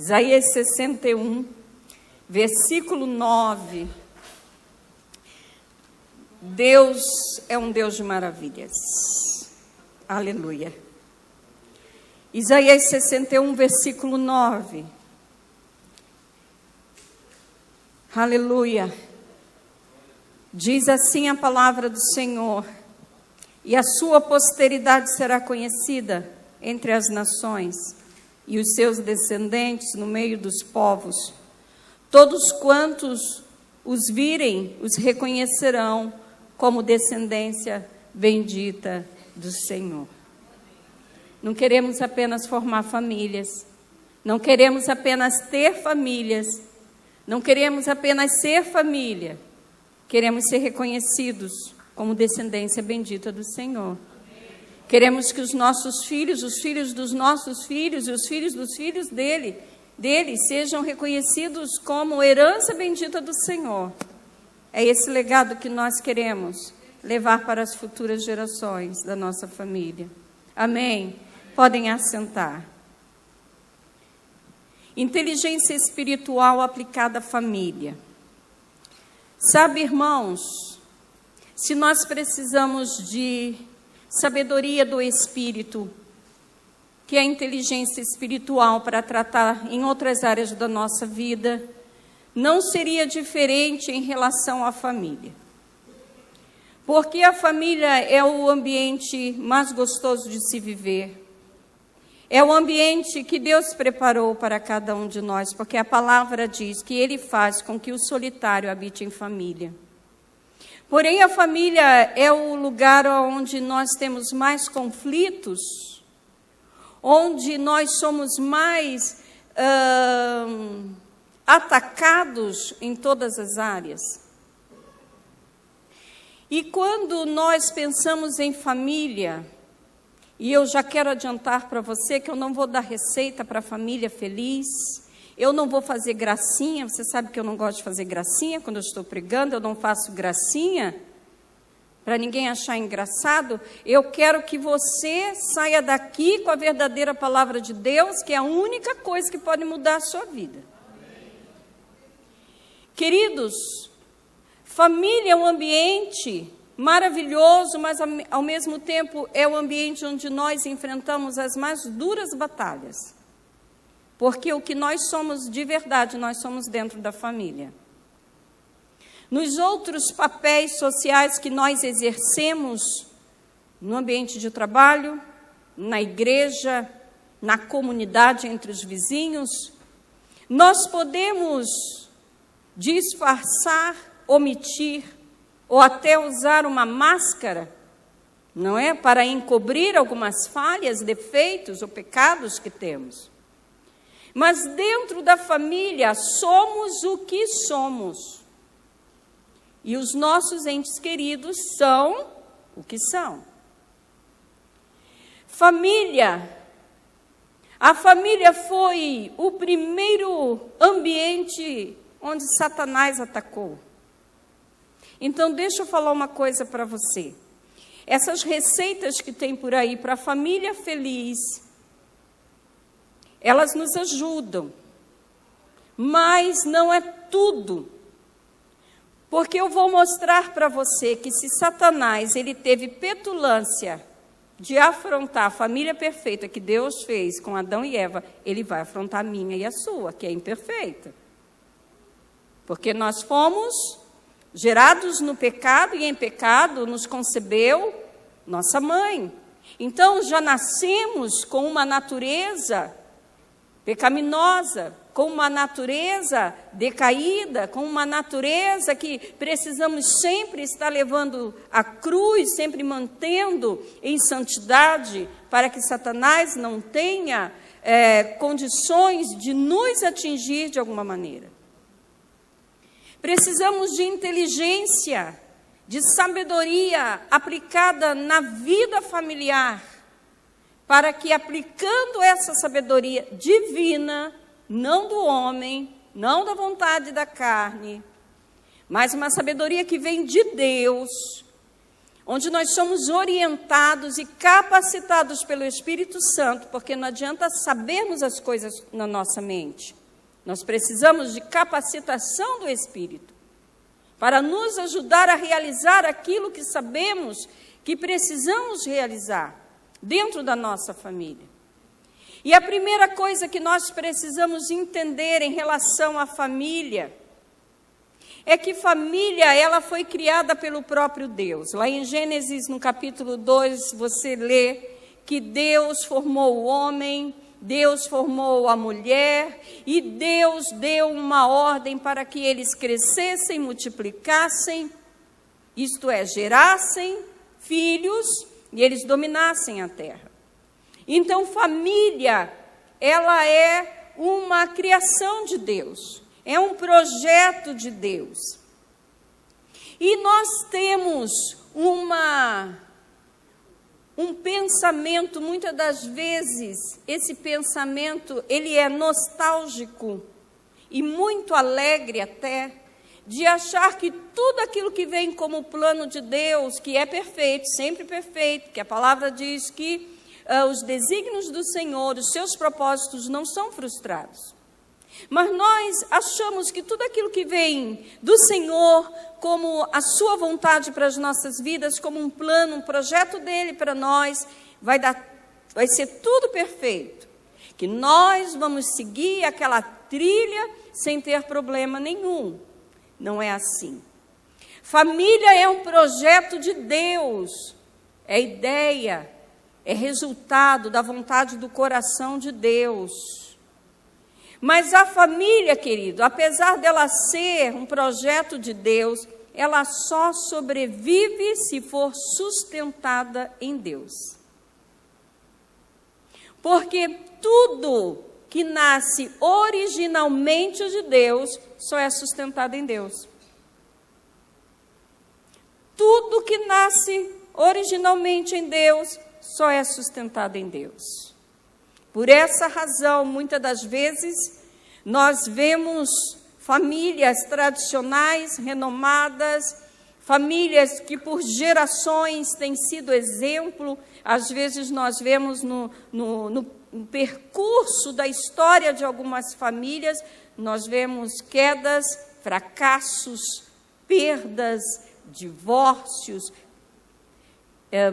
Isaías 61, versículo 9. Deus é um Deus de maravilhas. Aleluia. Isaías 61, versículo 9. Aleluia. Diz assim a palavra do Senhor: e a sua posteridade será conhecida entre as nações, e os seus descendentes no meio dos povos. Todos quantos os virem, os reconhecerão como descendência bendita do Senhor. Não queremos apenas formar famílias, não queremos apenas ter famílias, não queremos apenas ser família, queremos ser reconhecidos como descendência bendita do Senhor. Queremos que os nossos filhos, os filhos dos nossos filhos e os filhos dos filhos dele sejam reconhecidos como herança bendita do Senhor. É esse legado que nós queremos levar para as futuras gerações da nossa família. Amém? Podem assentar. Inteligência espiritual aplicada à família. Sabe, irmãos, se nós precisamos de sabedoria do Espírito, que é a inteligência espiritual para tratar em outras áreas da nossa vida, não seria diferente em relação à família. Porque a família é o ambiente mais gostoso de se viver. É o ambiente que Deus preparou para cada um de nós, porque a palavra diz que Ele faz com que o solitário habite em família. Porém, a família é o lugar onde nós temos mais conflitos, onde nós somos mais atacados em todas as áreas. E quando nós pensamos em família, e eu já quero adiantar para você que eu não vou dar receita para a família feliz, eu não vou fazer gracinha, você sabe que eu não gosto de fazer gracinha quando eu estou pregando, eu não faço gracinha, para ninguém achar engraçado. Eu quero que você saia daqui com a verdadeira palavra de Deus, que é a única coisa que pode mudar a sua vida. Amém. Queridos, família é um ambiente maravilhoso, mas ao mesmo tempo é o ambiente onde nós enfrentamos as mais duras batalhas. Porque o que nós somos de verdade, nós somos dentro da família. Nos outros papéis sociais que nós exercemos, no ambiente de trabalho, na igreja, na comunidade entre os vizinhos, nós podemos disfarçar, omitir, ou até usar uma máscara, não é? Para encobrir algumas falhas, defeitos ou pecados que temos. Mas dentro da família, somos o que somos. E os nossos entes queridos são o que são. Família. A família foi o primeiro ambiente onde Satanás atacou. Então, deixa eu falar uma coisa para você. Essas receitas que tem por aí para a família feliz, elas nos ajudam, mas não é tudo. Porque eu vou mostrar para você que se Satanás ele teve petulância de afrontar a família perfeita que Deus fez com Adão e Eva, ele vai afrontar a minha e a sua, que é imperfeita. Porque nós fomos gerados no pecado e em pecado nos concebeu nossa mãe. Então já nascemos com uma natureza pecaminosa, com uma natureza decaída, com uma natureza que precisamos sempre estar levando a cruz, sempre mantendo em santidade, para que Satanás não tenha condições de nos atingir de alguma maneira. Precisamos de inteligência, de sabedoria aplicada na vida familiar, para que, aplicando essa sabedoria divina, não do homem, não da vontade da carne, mas uma sabedoria que vem de Deus, onde nós somos orientados e capacitados pelo Espírito Santo, porque não adianta sabermos as coisas na nossa mente. Nós precisamos de capacitação do Espírito, para nos ajudar a realizar aquilo que sabemos que precisamos realizar dentro da nossa família. E a primeira coisa que nós precisamos entender em relação à família é que família, ela foi criada pelo próprio Deus. Lá em Gênesis, no capítulo 2, você lê que Deus formou o homem, Deus formou a mulher, e Deus deu uma ordem para que eles crescessem, multiplicassem, isto é, gerassem filhos, e eles dominassem a terra. Então, família, ela é uma criação de Deus. É um projeto de Deus. E nós temos um pensamento, muitas das vezes, esse pensamento, ele é nostálgico e muito alegre até, de achar que tudo aquilo que vem como plano de Deus, que é perfeito, sempre perfeito, que a palavra diz que os desígnios do Senhor, os seus propósitos não são frustrados. Mas nós achamos que tudo aquilo que vem do Senhor, como a sua vontade para as nossas vidas, como um plano, um projeto dele para nós, vai ser tudo perfeito. Que nós vamos seguir aquela trilha sem ter problema nenhum. Não é assim. Família é um projeto de Deus, é ideia, é resultado da vontade do coração de Deus. Mas a família, querido, apesar dela ser um projeto de Deus, ela só sobrevive se for sustentada em Deus. Porque tudo que nasce originalmente de Deus só é sustentado em Deus. Tudo que nasce originalmente em Deus só é sustentado em Deus. Por essa razão, muitas das vezes, nós vemos famílias tradicionais, renomadas, famílias que por gerações têm sido exemplo. Às vezes nós vemos no percurso da história de algumas famílias, nós vemos quedas, fracassos, perdas, divórcios,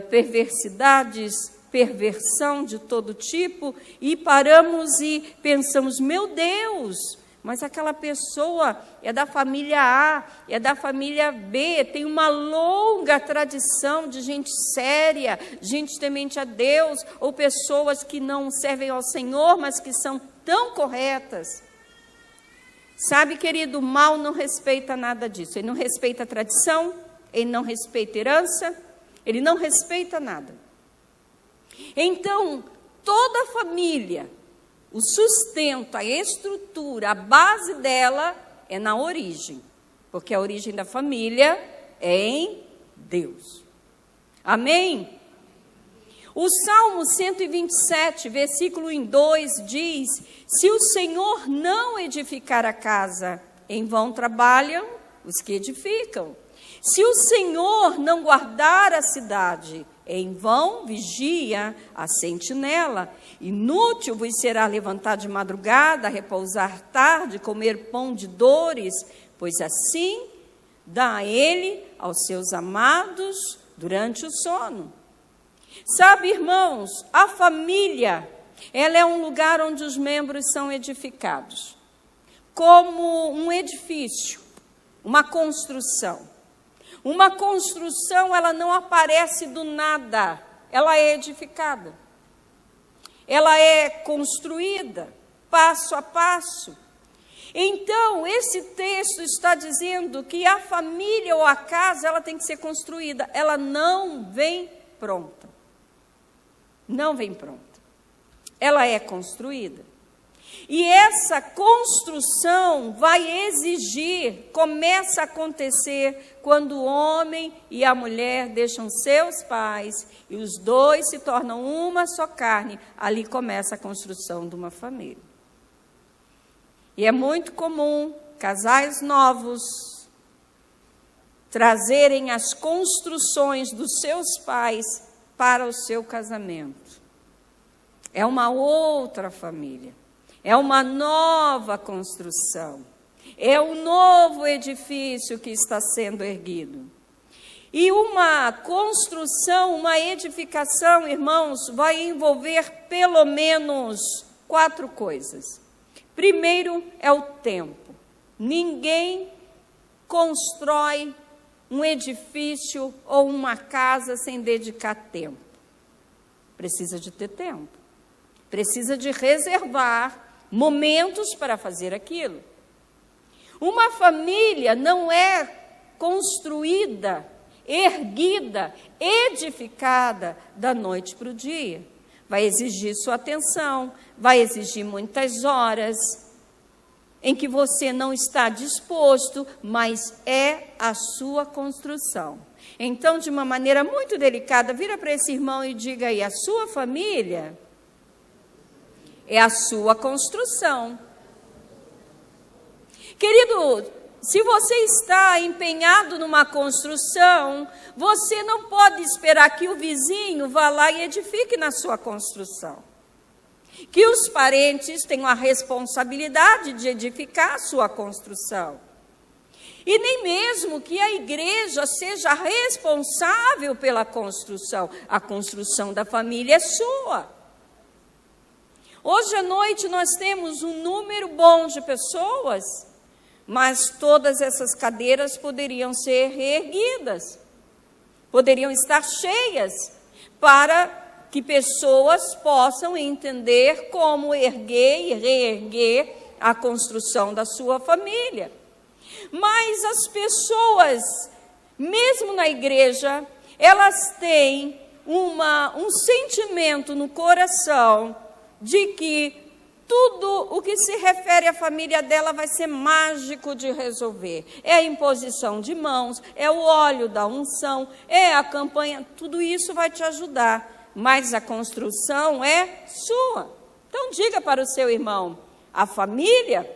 perversidades, perversão de todo tipo, e paramos e pensamos, meu Deus, mas aquela pessoa é da família A, é da família B, tem uma longa tradição de gente séria, gente temente a Deus, ou pessoas que não servem ao Senhor, mas que são tão corretas. Sabe, querido, o mal não respeita nada disso. Ele não respeita a tradição, ele não respeita a herança, ele não respeita nada. Então, toda a família, o sustento, a estrutura, a base dela é na origem, porque a origem da família é em Deus. Amém? O Salmo 127, versículo 2 diz: se o Senhor não edificar a casa, em vão trabalham os que edificam. Se o Senhor não guardar a cidade, em vão vigia a sentinela. Inútil vos será levantar de madrugada, repousar tarde, comer pão de dores, pois assim dá ele aos seus amados durante o sono. Sabe, irmãos, a família, ela é um lugar onde os membros são edificados, como um edifício, uma construção. Uma construção, ela não aparece do nada, ela é edificada. Ela é construída, passo a passo. Então, esse texto está dizendo que a família ou a casa, ela tem que ser construída. Ela não vem pronta. Não vem pronta. Ela é construída. E essa construção vai exigir, começa a acontecer quando o homem e a mulher deixam seus pais e os dois se tornam uma só carne. Ali começa a construção de uma família. E é muito comum casais novos trazerem as construções dos seus pais para o seu casamento. É uma outra família, é uma nova construção, é um novo edifício que está sendo erguido. E uma construção, uma edificação, irmãos, vai envolver pelo menos 4 coisas. Primeiro é o tempo. Ninguém constrói um edifício ou uma casa sem dedicar tempo. Precisa de ter tempo. Precisa de reservar momentos para fazer aquilo. Uma família não é construída, erguida, edificada da noite para o dia. Vai exigir sua atenção, vai exigir muitas horas em que você não está disposto, mas é a sua construção. Então, de uma maneira muito delicada, vira para esse irmão e diga aí, a sua família é a sua construção. Querido, se você está empenhado numa construção, você não pode esperar que o vizinho vá lá e edifique na sua construção. Que os parentes tenham a responsabilidade de edificar a sua construção. E nem mesmo que a igreja seja responsável pela construção. A construção da família é sua. Hoje à noite nós temos um número bom de pessoas, mas todas essas cadeiras poderiam ser reerguidas, poderiam estar cheias, para que pessoas possam entender como erguer e reerguer a construção da sua família. Mas as pessoas, mesmo na igreja, elas têm um sentimento no coração de que tudo o que se refere à família dela vai ser mágico de resolver. É a imposição de mãos, é o óleo da unção, é a campanha, tudo isso vai te ajudar. Mas a construção é sua. Então diga para o seu irmão, a família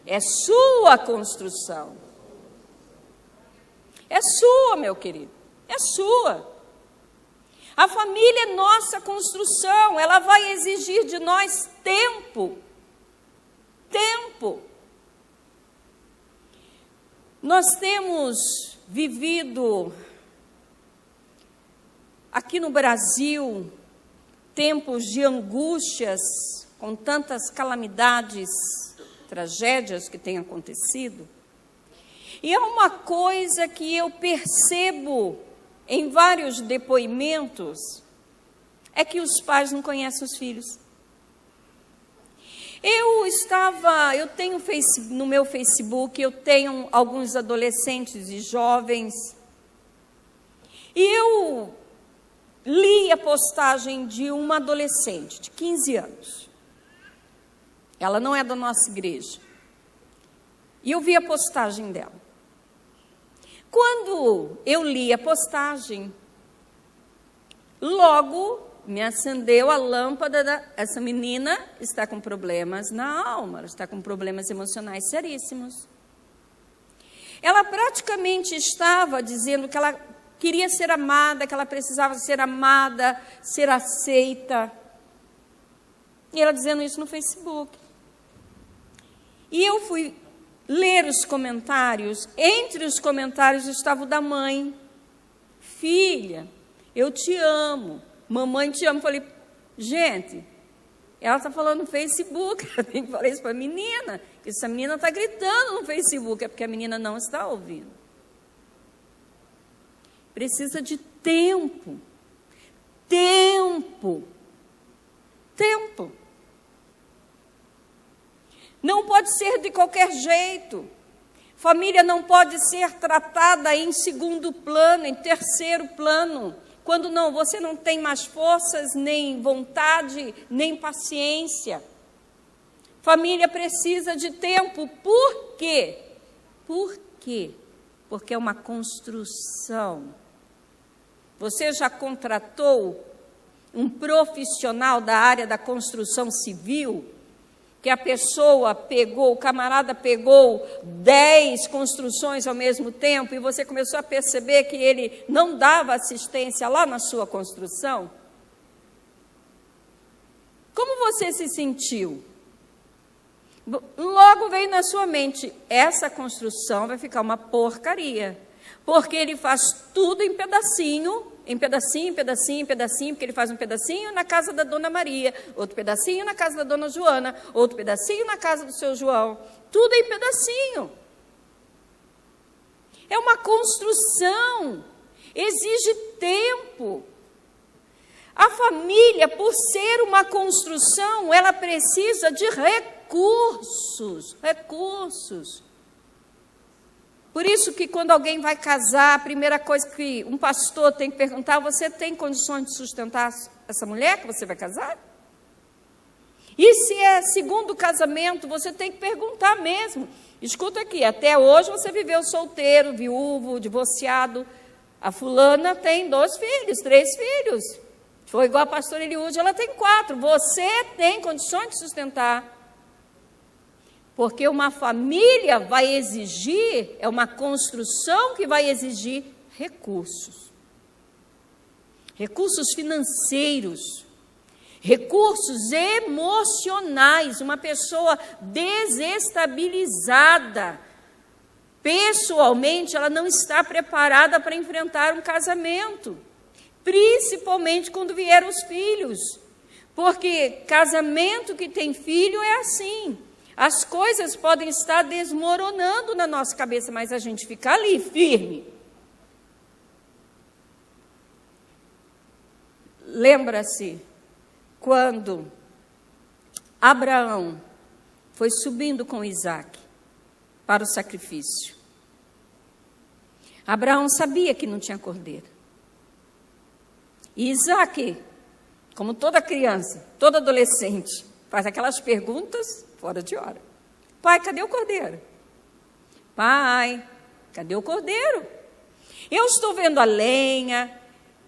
é sua construção. É sua, meu querido, é sua. A família é nossa construção, ela vai exigir de nós tempo. Tempo. Nós temos vivido aqui no Brasil tempos de angústias, com tantas calamidades, tragédias que têm acontecido. E é uma coisa que eu percebo em vários depoimentos, é que os pais não conhecem os filhos. Eu tenho no meu Facebook, eu tenho alguns adolescentes e jovens, e eu li a postagem de uma adolescente de 15 anos. Ela não é da nossa igreja. E eu vi a postagem dela. Quando eu li a postagem, logo me acendeu a lâmpada essa menina está com problemas na alma, ela está com problemas emocionais seríssimos. Ela praticamente estava dizendo que ela queria ser amada, que ela precisava ser amada, ser aceita. E ela dizendo isso no Facebook. E eu fui ler os comentários. Entre os comentários estava o da mãe. Filha, eu te amo. Mamãe te ama. Falei, gente, ela está falando no Facebook. Eu tenho que falar isso para a menina. Essa menina está gritando no Facebook. É porque a menina não está ouvindo. Precisa de tempo. Tempo. Tempo. Não pode ser de qualquer jeito. Família não pode ser tratada em segundo plano, em terceiro plano, quando você não tem mais forças, nem vontade, nem paciência. Família precisa de tempo. Por quê? Por quê? Porque é uma construção. Você já contratou um profissional da área da construção civil que a pessoa pegou, o camarada pegou 10 construções ao mesmo tempo e você começou a perceber que ele não dava assistência lá na sua construção? Como você se sentiu? Logo veio na sua mente, essa construção vai ficar uma porcaria, porque ele faz tudo em pedacinho, porque ele faz um pedacinho na casa da Dona Maria, outro pedacinho na casa da Dona Joana, outro pedacinho na casa do seu João, tudo em pedacinho. É uma construção, exige tempo. A família, por ser uma construção, ela precisa de recursos. Por isso que quando alguém vai casar, a primeira coisa que um pastor tem que perguntar, você tem condições de sustentar essa mulher que você vai casar? E se é segundo casamento, você tem que perguntar mesmo. Escuta aqui, até hoje você viveu solteiro, viúvo, divorciado. A fulana tem 2 filhos, 3 filhos. Foi igual a pastora Eliúde, ela tem 4. Você tem condições de sustentar. Porque uma família vai exigir, é uma construção que vai exigir recursos. Recursos financeiros, recursos emocionais. Uma pessoa desestabilizada, pessoalmente, ela não está preparada para enfrentar um casamento. Principalmente quando vieram os filhos. Porque casamento que tem filho é assim. As coisas podem estar desmoronando na nossa cabeça, mas a gente fica ali, firme. Lembra-se quando Abraão foi subindo com Isaac para o sacrifício. Abraão sabia que não tinha cordeiro. E Isaac, como toda criança, todo adolescente, faz aquelas perguntas fora de hora. Pai, cadê o cordeiro? Pai, cadê o cordeiro? Eu estou vendo a lenha,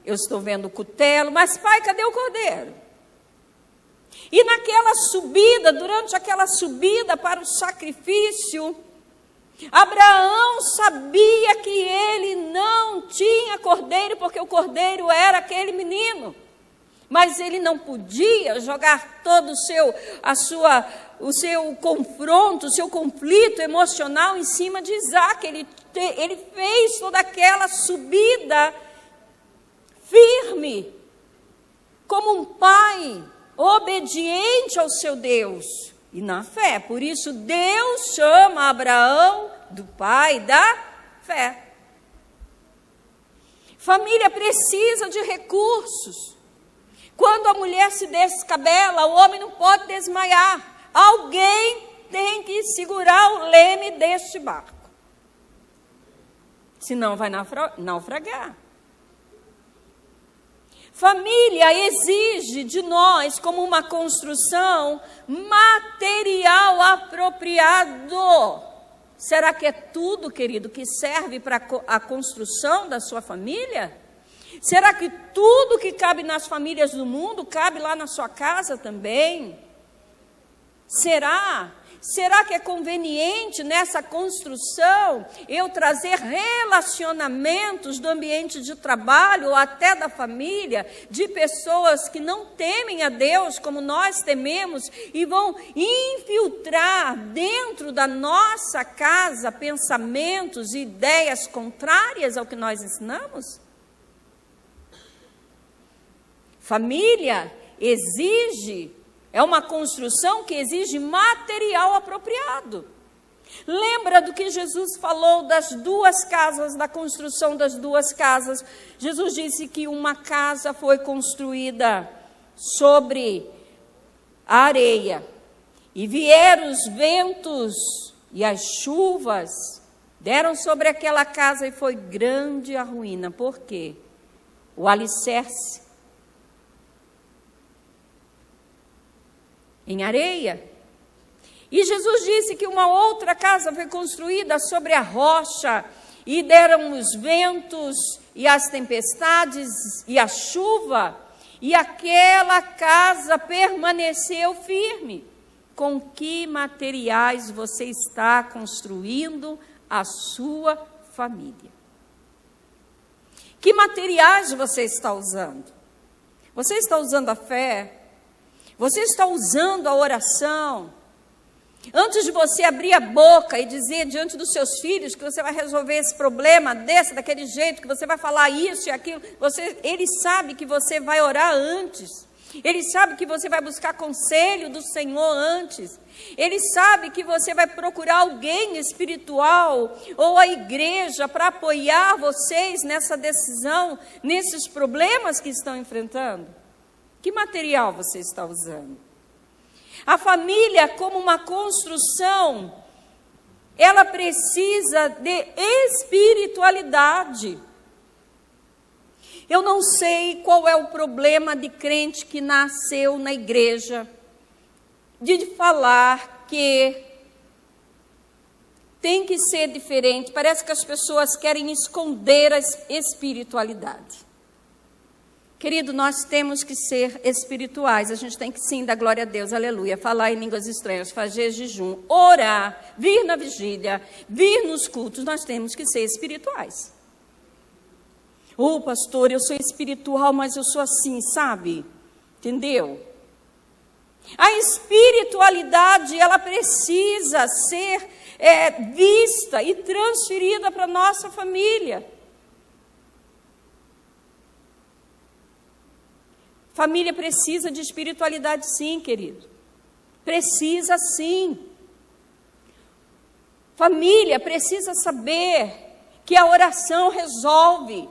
eu estou vendo o cutelo, mas pai, cadê o cordeiro? E naquela subida, durante aquela subida para o sacrifício, Abraão sabia que ele não tinha cordeiro, porque o cordeiro era aquele menino. Mas ele não podia jogar todo o seu confronto, o seu conflito emocional em cima de Isaac. Ele fez toda aquela subida firme, como um pai obediente ao seu Deus e na fé. Por isso Deus chama Abraão do pai da fé. Família precisa de recursos. Quando a mulher se descabela, o homem não pode desmaiar. Alguém tem que segurar o leme deste barco. Senão vai naufragar. Família exige de nós, como uma construção, material apropriado. Será que é tudo, querido, que serve para a construção da sua família? Será que tudo que cabe nas famílias do mundo cabe lá na sua casa também? Será? Será que é conveniente nessa construção eu trazer relacionamentos do ambiente de trabalho ou até da família, de pessoas que não temem a Deus como nós tememos e vão infiltrar dentro da nossa casa pensamentos e ideias contrárias ao que nós ensinamos? Família é uma construção que exige material apropriado. Lembra do que Jesus falou das 2 casas, da construção das 2 casas? Jesus disse que uma casa foi construída sobre a areia, e vieram os ventos e as chuvas, deram sobre aquela casa e foi grande a ruína. Por quê? O alicerce em areia. E Jesus disse que uma outra casa foi construída sobre a rocha, e deram os ventos e as tempestades e a chuva, e aquela casa permaneceu firme. Com que materiais você está construindo a sua família? Que materiais você está usando? Você está usando a fé? Você está usando a oração? Antes de você abrir a boca e dizer diante dos seus filhos que você vai resolver esse problema daquele jeito, que você vai falar isso e aquilo, ele sabe que você vai orar antes. Ele sabe que você vai buscar conselho do Senhor antes. Ele sabe que você vai procurar alguém espiritual ou a igreja para apoiar vocês nessa decisão, nesses problemas que estão enfrentando. Que material você está usando? A família, como uma construção, ela precisa de espiritualidade. Eu não sei qual é o problema de crente que nasceu na igreja, de falar que tem que ser diferente. Parece que as pessoas querem esconder a espiritualidade. Querido, nós temos que ser espirituais. A gente tem que sim dar glória a Deus, aleluia. Falar em línguas estranhas, fazer jejum, orar, vir na vigília, vir nos cultos. Nós temos que ser espirituais. Pastor, eu sou espiritual, mas eu sou assim, sabe? Entendeu? A espiritualidade, ela precisa ser vista e transferida para a nossa família. Família precisa de espiritualidade sim, querido. Precisa sim. Família precisa saber que a oração resolve,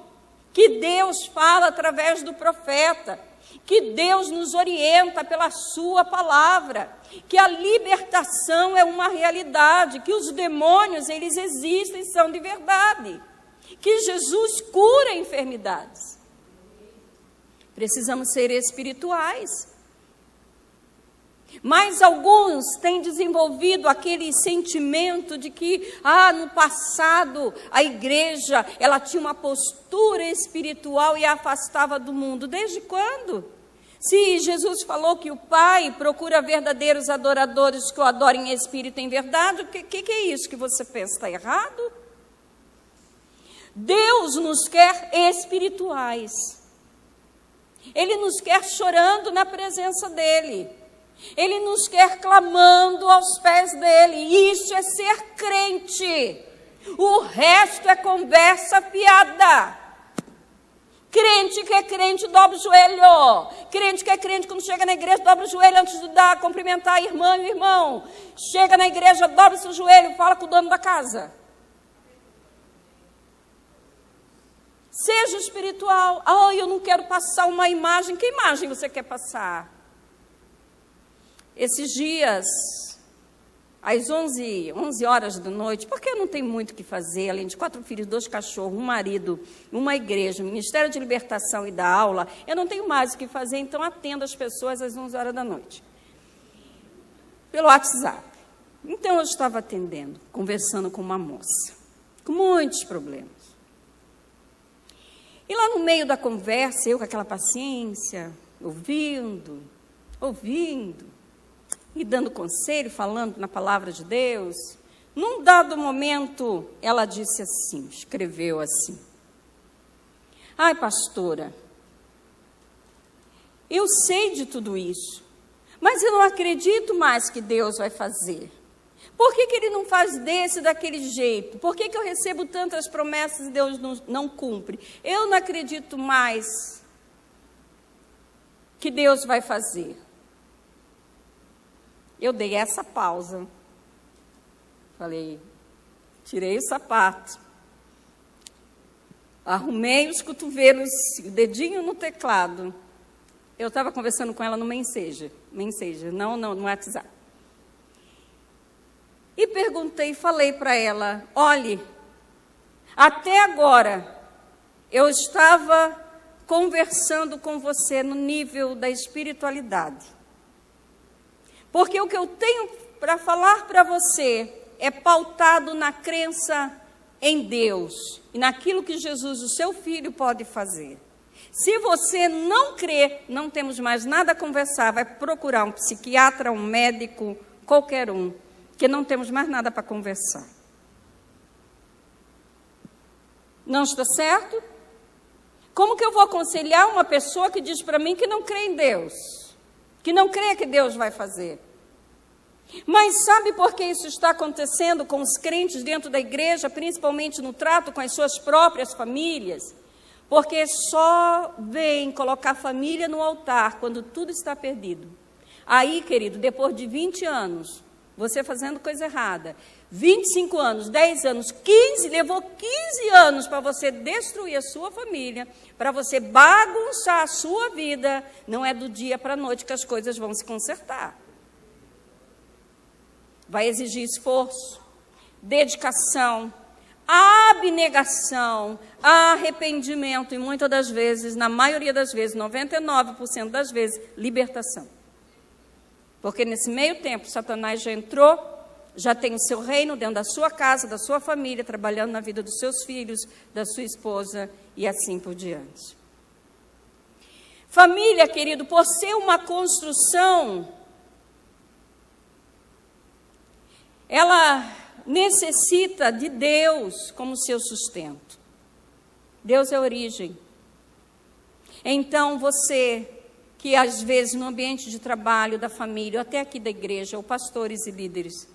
que Deus fala através do profeta, que Deus nos orienta pela sua palavra, que a libertação é uma realidade, que os demônios, eles existem, são de verdade, que Jesus cura enfermidades. Precisamos ser espirituais. Mas alguns têm desenvolvido aquele sentimento de que, no passado, a igreja, ela tinha uma postura espiritual e a afastava do mundo. Desde quando? Se Jesus falou que o Pai procura verdadeiros adoradores que o adorem em espírito e em verdade, o que é isso que você pensa? Está errado? Deus nos quer espirituais. Ele nos quer chorando na presença dEle. Ele nos quer clamando aos pés dEle. Isso é ser crente. O resto é conversa fiada. Crente que é crente, dobra o joelho. Crente que é crente, quando chega na igreja, dobra o joelho antes de cumprimentar a irmã e o irmão. Chega na igreja, dobra o seu joelho, fala com o dono da casa. Seja espiritual. Eu não quero passar uma imagem. Que imagem você quer passar? Esses dias, às 11 horas da noite, porque eu não tenho muito o que fazer, além de 4 filhos, 2 cachorros, um marido, uma igreja, um ministério de libertação e da aula, eu não tenho mais o que fazer, então atendo as pessoas às 11 horas da noite, pelo WhatsApp. Então eu estava atendendo, conversando com uma moça, com muitos problemas. E lá no meio da conversa, eu com aquela paciência, ouvindo, e dando conselho, falando na palavra de Deus. Num dado momento, ela disse assim, escreveu assim: pastora, eu sei de tudo isso, mas eu não acredito mais que Deus vai fazer. Por que Ele não faz daquele jeito? Por que eu recebo tantas promessas e Deus não cumpre? Eu não acredito mais que Deus vai fazer. Eu dei essa pausa. Falei, tirei o sapato, arrumei os cotovelos, o dedinho no teclado. Eu estava conversando com ela no Messenger, não no WhatsApp. E falei para ela, olhe, até agora eu estava conversando com você no nível da espiritualidade. Porque o que eu tenho para falar para você é pautado na crença em Deus e naquilo que Jesus, o seu Filho, pode fazer. Se você não crê, não temos mais nada a conversar, vai procurar um psiquiatra, um médico, qualquer um, que não temos mais nada para conversar. Não está certo? Como que eu vou aconselhar uma pessoa que diz para mim que não crê em Deus? Que não crê que Deus vai fazer? Mas sabe por que isso está acontecendo com os crentes dentro da igreja, principalmente no trato com as suas próprias famílias? Porque só vem colocar família no altar quando tudo está perdido. Aí, querido, depois de 20 anos, você fazendo coisa errada, 25 anos, 10 anos, 15, levou 15 anos para você destruir a sua família, para você bagunçar a sua vida, não é do dia para a noite que as coisas vão se consertar. Vai exigir esforço, dedicação, abnegação, arrependimento e muitas das vezes, na maioria das vezes, 99% das vezes, libertação. Porque nesse meio tempo, Satanás já entrou, já tem o seu reino dentro da sua casa, da sua família, trabalhando na vida dos seus filhos, da sua esposa e assim por diante. Família, querido, por ser uma construção, ela necessita de Deus como seu sustento. Deus é a origem. Então, você que às vezes no ambiente de trabalho da família, ou até aqui da igreja, ou pastores e líderes,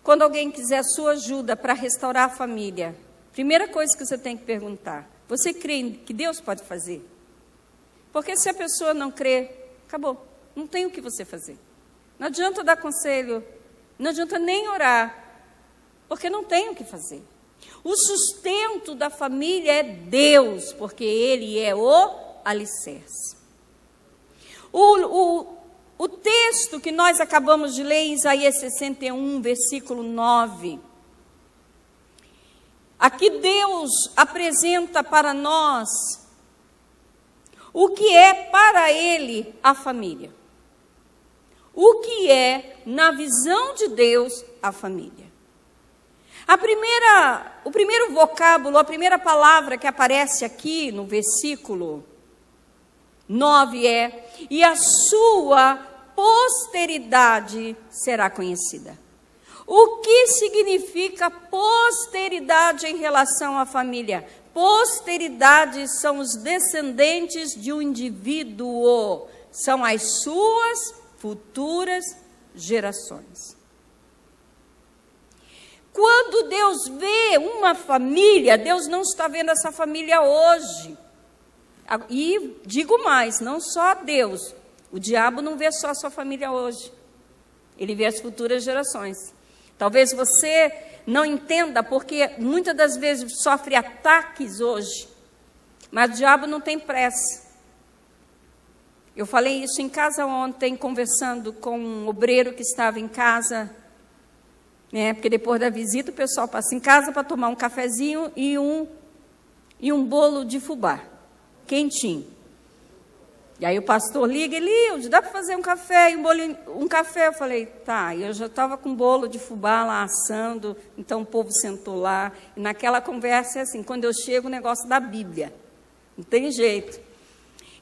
quando alguém quiser a sua ajuda para restaurar a família, primeira coisa que você tem que perguntar, você crê que Deus pode fazer? Porque se a pessoa não crê, acabou, não tem o que você fazer. Não adianta dar conselho, não adianta nem orar, porque não tem o que fazer. O sustento da família é Deus, porque Ele é o alicerce. O texto que nós acabamos de ler, Isaías 61, versículo 9. Aqui Deus apresenta para nós o que é para Ele a família. O que é, na visão de Deus, a família. O primeiro vocábulo, a primeira palavra que aparece aqui no versículo 9 é: e a sua posteridade será conhecida. O que significa posteridade em relação à família? Posteridade são os descendentes de um indivíduo, são as suas futuras gerações. Quando Deus vê uma família, Deus não está vendo essa família hoje. E digo mais, não só Deus, o diabo não vê só a sua família hoje. Ele vê as futuras gerações. Talvez você não entenda, porque muitas das vezes sofre ataques hoje, mas o diabo não tem pressa. Eu falei isso em casa ontem, conversando com um obreiro que estava em casa, né? Porque depois da visita o pessoal passa em casa para tomar um cafezinho e um bolo de fubá, quentinho. E aí o pastor liga, Eliude, dá para fazer um café? E um café, eu falei, tá. E eu já estava com bolo de fubá lá assando, então o povo sentou lá. E naquela conversa é assim, quando eu chego o negócio da Bíblia, não tem jeito.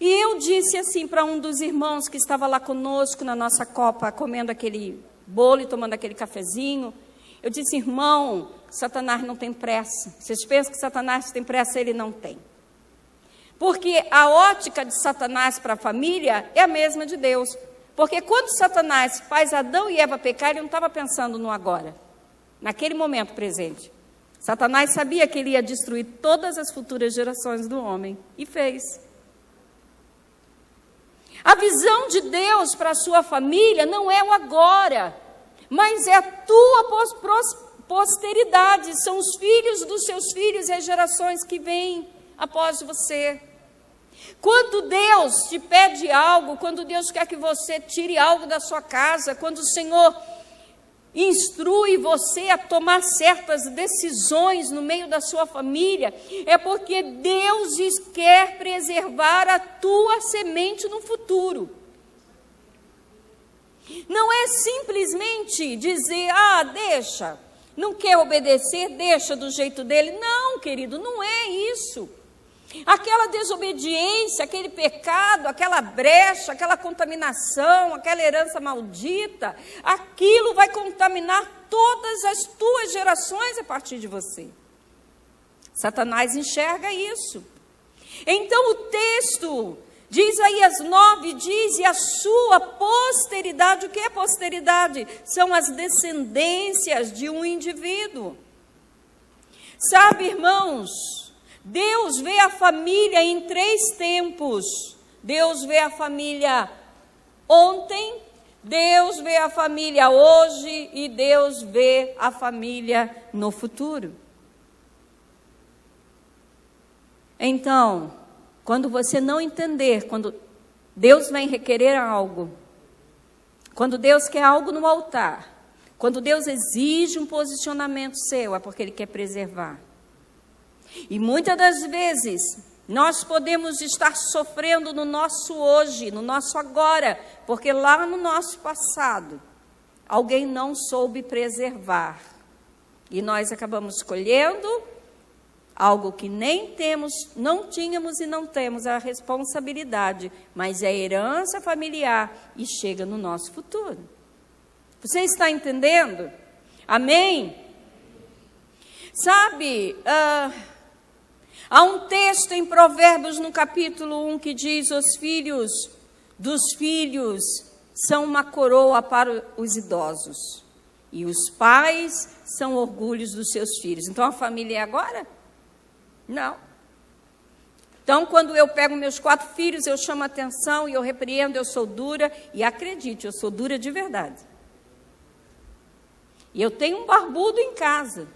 E eu disse assim para um dos irmãos que estava lá conosco na nossa copa, comendo aquele bolo e tomando aquele cafezinho, eu disse, irmão, Satanás não tem pressa. Vocês pensam que Satanás tem pressa? Ele não tem. Porque a ótica de Satanás para a família é a mesma de Deus. Porque quando Satanás faz Adão e Eva pecar, ele não estava pensando no agora, naquele momento presente. Satanás sabia que ele ia destruir todas as futuras gerações do homem, e fez. A visão de Deus para a sua família não é o agora, mas é a tua posteridade, são os filhos dos seus filhos e as gerações que vêm após você. Quando Deus te pede algo, quando Deus quer que você tire algo da sua casa, quando o Senhor instrui você a tomar certas decisões no meio da sua família, é porque Deus quer preservar a tua semente no futuro. Não é simplesmente dizer, deixa, não quer obedecer, deixa do jeito dele. Não, querido, não é isso. Aquela desobediência, aquele pecado, aquela brecha, aquela contaminação, aquela herança maldita, aquilo vai contaminar todas as tuas gerações a partir de você. Satanás enxerga isso. Então o texto de Isaías 9 diz: e a sua posteridade. O que é posteridade? São as descendências de um indivíduo. Sabe, irmãos, Deus vê a família em 3 tempos. Deus vê a família ontem, Deus vê a família hoje e Deus vê a família no futuro. Então, quando você não entender, quando Deus vem requerer algo, quando Deus quer algo no altar, quando Deus exige um posicionamento seu, é porque Ele quer preservar. E muitas das vezes, nós podemos estar sofrendo no nosso hoje, no nosso agora, porque lá no nosso passado, alguém não soube preservar. E nós acabamos colhendo algo que nem temos, não tínhamos e não temos a responsabilidade, mas é herança familiar e chega no nosso futuro. Você está entendendo? Amém? Sabe, há um texto em Provérbios, no capítulo 1, que diz: os filhos dos filhos são uma coroa para os idosos, e os pais são orgulhos dos seus filhos. Então a família é agora? Não. Então, quando eu pego meus 4 filhos, eu chamo atenção e eu repreendo, eu sou dura, e acredite, eu sou dura de verdade. E eu tenho um barbudo em casa.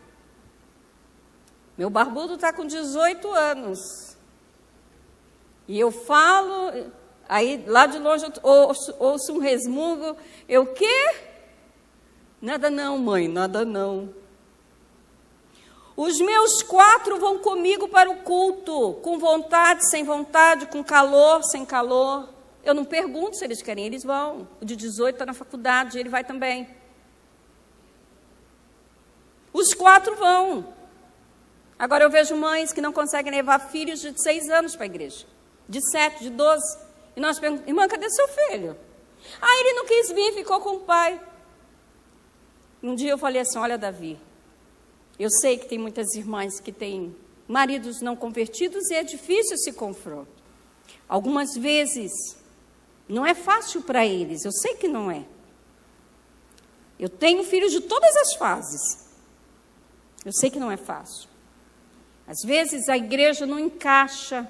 Meu barbudo está com 18 anos. E eu falo, aí lá de longe eu ouço um resmungo. Eu, o quê? Nada não, mãe, nada não. Os meus 4 vão comigo para o culto, com vontade, sem vontade, com calor, sem calor. Eu não pergunto se eles querem, eles vão. O de 18 está na faculdade, ele vai também. Os 4 vão. Agora eu vejo mães que não conseguem levar filhos de 6 anos para a igreja, de 7, de 12. E nós perguntamos: irmã, cadê seu filho? Ah, ele não quis vir, ficou com o pai. Um dia eu falei assim: olha, Davi, eu sei que tem muitas irmãs que têm maridos não convertidos e é difícil esse confronto. Algumas vezes não é fácil para eles, eu sei que não é. Eu tenho filhos de todas as fases. Eu sei que não é fácil. Às vezes a igreja não encaixa,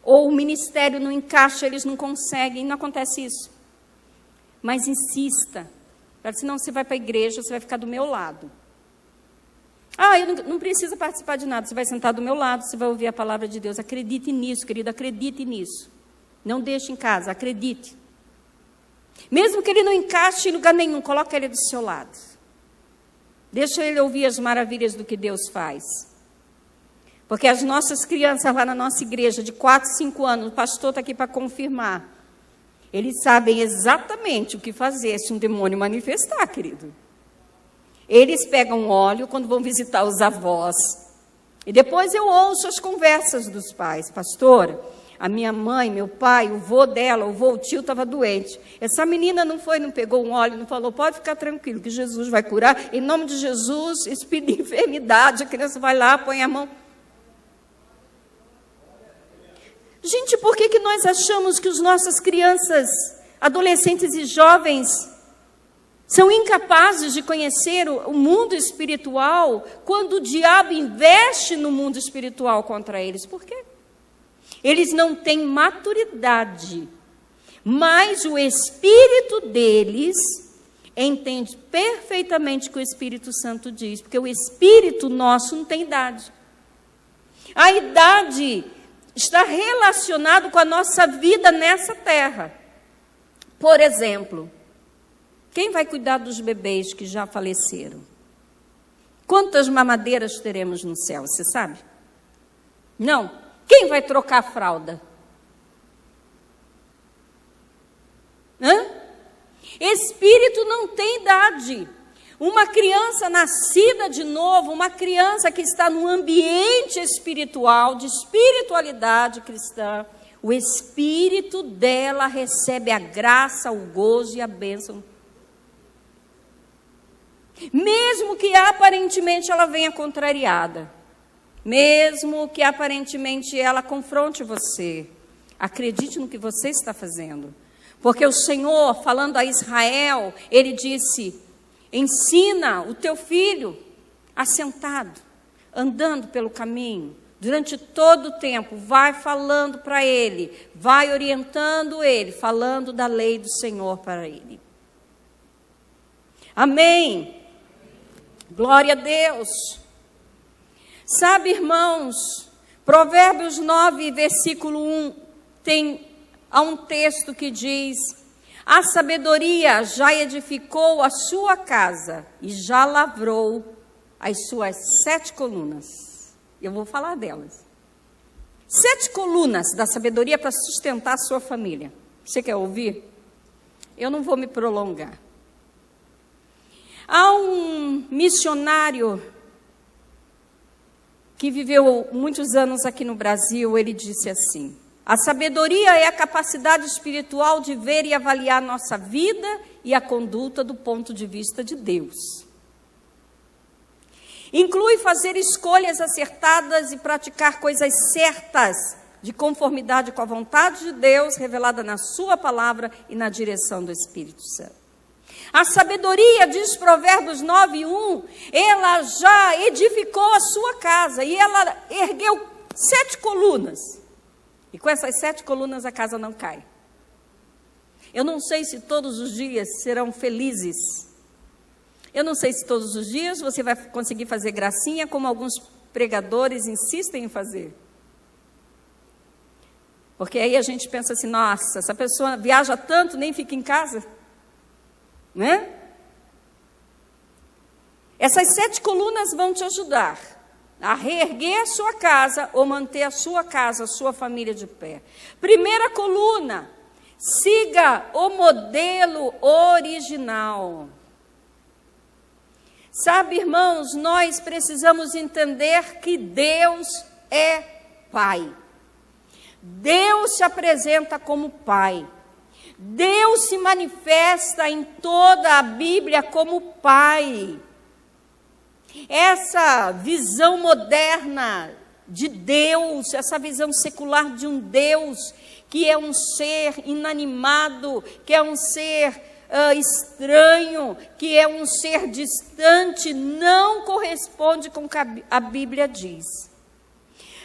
ou o ministério não encaixa, eles não conseguem, não acontece isso. Mas insista, senão você vai para a igreja, você vai ficar do meu lado. Ah, eu não preciso participar de nada, você vai sentar do meu lado, você vai ouvir a palavra de Deus. Acredite nisso, querido, acredite nisso. Não deixe em casa, acredite. Mesmo que ele não encaixe em lugar nenhum, coloque ele do seu lado. Deixa ele ouvir as maravilhas do que Deus faz. Porque as nossas crianças lá na nossa igreja, de 4, 5 anos, o pastor está aqui para confirmar. Eles sabem exatamente o que fazer se um demônio manifestar, querido. Eles pegam óleo quando vão visitar os avós. E depois eu ouço as conversas dos pais. Pastora, a minha mãe, meu pai, o vô dela, o tio estava doente. Essa menina não pegou um óleo, não falou: pode ficar tranquilo, que Jesus vai curar. Em nome de Jesus, espírito de enfermidade, a criança vai lá, põe a mão. Gente, por que nós achamos que as nossas crianças, adolescentes e jovens são incapazes de conhecer o mundo espiritual quando o diabo investe no mundo espiritual contra eles? Por quê? Eles não têm maturidade, mas o espírito deles entende perfeitamente o que o Espírito Santo diz, porque o espírito nosso não tem idade. A idade está relacionado com a nossa vida nessa terra. Por exemplo, quem vai cuidar dos bebês que já faleceram? Quantas mamadeiras teremos no céu, você sabe? Não. Quem vai trocar a fralda? Espírito não tem idade. Uma criança nascida de novo, uma criança que está num ambiente espiritual, de espiritualidade cristã, o espírito dela recebe a graça, o gozo e a bênção. Mesmo que aparentemente ela venha contrariada, mesmo que aparentemente ela confronte você, acredite no que você está fazendo. Porque o Senhor, falando a Israel, Ele disse: ensina o teu filho assentado, andando pelo caminho, durante todo o tempo, vai falando para ele, vai orientando ele, falando da lei do Senhor para ele. Amém? Glória a Deus. Sabe, irmãos, Provérbios 9, versículo 1, há um texto que diz: a sabedoria já edificou a sua casa e já lavrou as suas 7 colunas. Eu vou falar delas. 7 colunas da sabedoria para sustentar a sua família. Você quer ouvir? Eu não vou me prolongar. Há um missionário que viveu muitos anos aqui no Brasil, ele disse assim: a sabedoria é a capacidade espiritual de ver e avaliar nossa vida e a conduta do ponto de vista de Deus. Inclui fazer escolhas acertadas e praticar coisas certas, de conformidade com a vontade de Deus, revelada na sua palavra e na direção do Espírito Santo. A sabedoria, diz Provérbios 9:1, ela já edificou a sua casa e ela ergueu 7 colunas. E com essas 7 colunas a casa não cai. Eu não sei se todos os dias serão felizes. Eu não sei se todos os dias você vai conseguir fazer gracinha, como alguns pregadores insistem em fazer. Porque aí a gente pensa assim: nossa, essa pessoa viaja tanto, nem fica em casa. Né? Essas 7 colunas vão te ajudar a reerguer a sua casa ou manter a sua casa, a sua família de pé. Primeira coluna: siga o modelo original. Sabe, irmãos, nós precisamos entender que Deus é Pai. Deus se apresenta como Pai. Deus se manifesta em toda a Bíblia como Pai. Essa visão moderna de Deus, essa visão secular de um Deus que é um ser inanimado, que é um ser estranho, que é um ser distante, não corresponde com o que a Bíblia diz.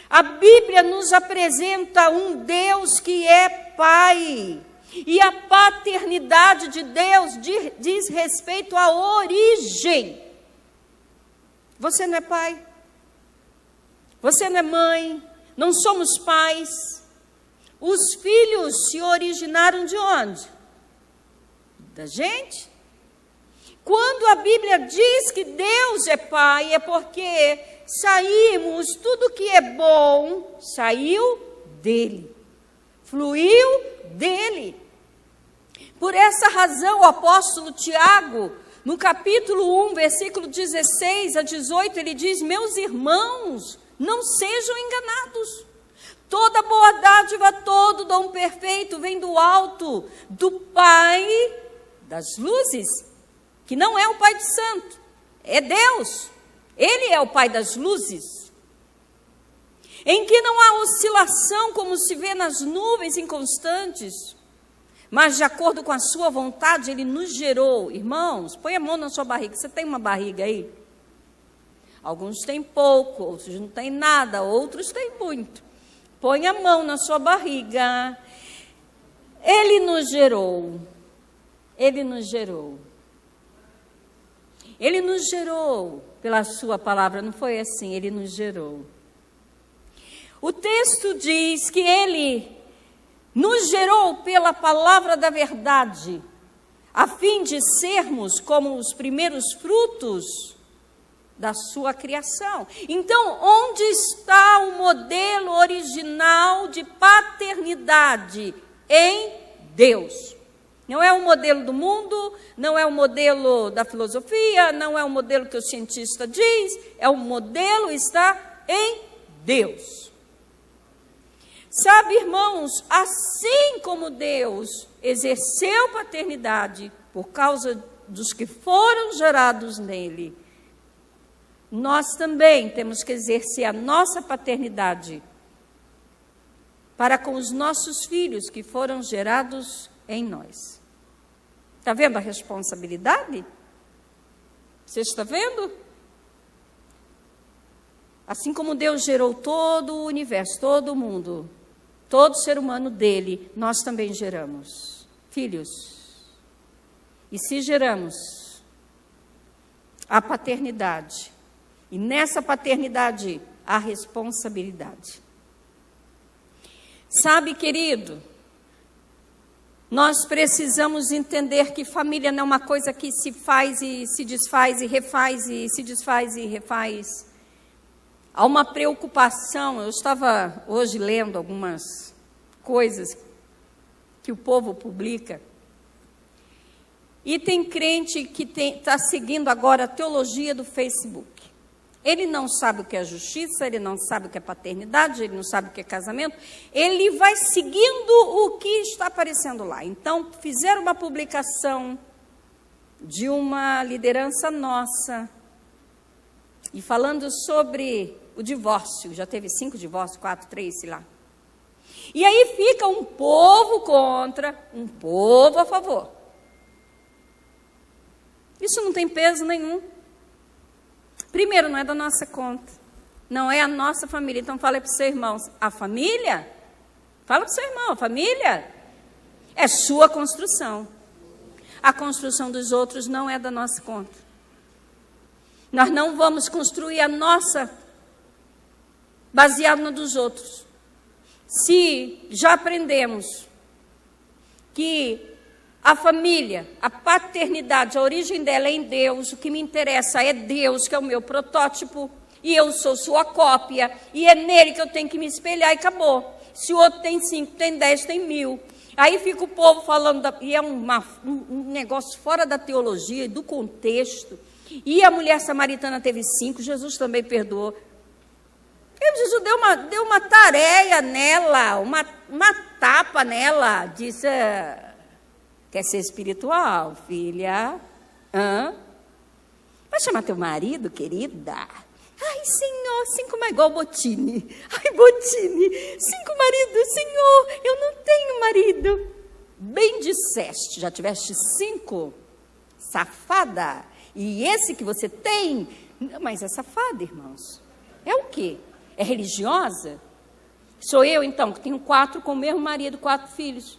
A Bíblia nos apresenta um Deus que é Pai. E a paternidade de Deus diz respeito à origem. Você não é pai? Você não é mãe? Não somos pais? Os filhos se originaram de onde? Da gente. Quando a Bíblia diz que Deus é Pai, é porque tudo que é bom, saiu dele, fluiu dele. Por essa razão, o apóstolo Tiago, no capítulo 1, versículo 16 a 18, ele diz: meus irmãos, não sejam enganados. Toda boa dádiva, todo dom perfeito vem do alto, do Pai das luzes, que não é o Pai de santo, é Deus. Ele é o Pai das luzes, em que não há oscilação como se vê nas nuvens inconstantes, mas de acordo com a sua vontade, Ele nos gerou. Irmãos, põe a mão na sua barriga. Você tem uma barriga aí? Alguns têm pouco, outros não têm nada, outros têm muito. Põe a mão na sua barriga. Ele nos gerou. Ele nos gerou. Ele nos gerou pela sua palavra, não foi assim? Ele nos gerou. O texto diz que Ele nos gerou pela palavra da verdade, a fim de sermos como os primeiros frutos da sua criação. Então, onde está o modelo original de paternidade? Em Deus. Não é o modelo do mundo, não é o modelo da filosofia, não é o modelo que o cientista diz, é o modelo está em Deus. Sabe, irmãos, assim como Deus exerceu paternidade por causa dos que foram gerados nele, nós também temos que exercer a nossa paternidade para com os nossos filhos que foram gerados em nós. Está vendo a responsabilidade? Você está vendo? Assim como Deus gerou todo o universo, todo o mundo, todo ser humano dele, nós também geramos filhos. E se geramos a paternidade, e nessa paternidade a responsabilidade. Sabe, querido, nós precisamos entender que família não é uma coisa que se faz e se desfaz e refaz e se desfaz e refaz. Há uma preocupação. Eu estava hoje lendo algumas coisas que o povo publica. E tem crente que está seguindo agora a teologia do Facebook. Ele não sabe o que é justiça, ele não sabe o que é paternidade, ele não sabe o que é casamento. Ele vai seguindo o que está aparecendo lá. Então, fizeram uma publicação de uma liderança nossa, e falando sobre o divórcio. Já teve 5 divórcios, 4, 3, sei lá. E aí fica um povo contra, um povo a favor. Isso não tem peso nenhum. Primeiro, não é da nossa conta. Não é a nossa família. Então, fala para o seu irmão, a família? Fala para o seu irmão, a família é sua construção. A construção dos outros não é da nossa conta. Nós não vamos construir a nossa baseado na dos outros. Se já aprendemos que a família, a paternidade, a origem dela é em Deus, o que me interessa é Deus, que é o meu protótipo, e eu sou sua cópia, e é nele que eu tenho que me espelhar, e acabou. Se o outro tem 5, tem 10, tem 1000. Aí fica o povo falando, e é um negócio fora da teologia e do contexto. E a mulher samaritana teve 5, Jesus também perdoou. E Jesus deu uma tareia nela, uma tapa nela, disse... Quer ser espiritual, filha? Hã? Vai chamar teu marido, querida? Ai, Senhor, 5 mais igual Botini. Ai, Botini, 5 maridos, Senhor, eu não tenho marido. Bem disseste, já tiveste 5? Safada. E esse que você tem, mas é safada, irmãos. É o quê? É religiosa? Sou eu, então, que tenho 4 com o mesmo marido, 4 filhos.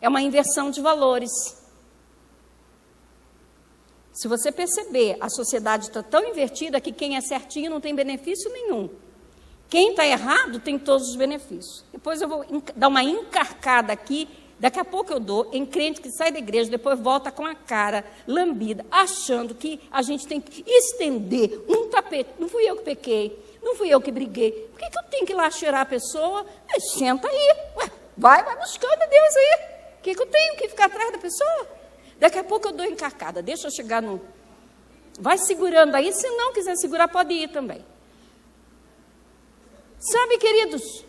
É uma inversão de valores. Se você perceber, a sociedade está tão invertida que quem é certinho não tem benefício nenhum. Quem está errado tem todos os benefícios. Depois eu vou dar uma encarcada aqui, daqui a pouco eu dou, em crente que sai da igreja, depois volta com a cara lambida, achando que a gente tem que estender um tapete. Não fui eu que pequei, não fui eu que briguei. Por que eu tenho que ir lá cheirar a pessoa? Senta aí, ué, vai buscando Deus aí. O que eu tenho que ficar atrás da pessoa? Daqui a pouco eu dou encarcada, deixa eu chegar no... Vai segurando aí, se não quiser segurar, pode ir também. Sabe, queridos?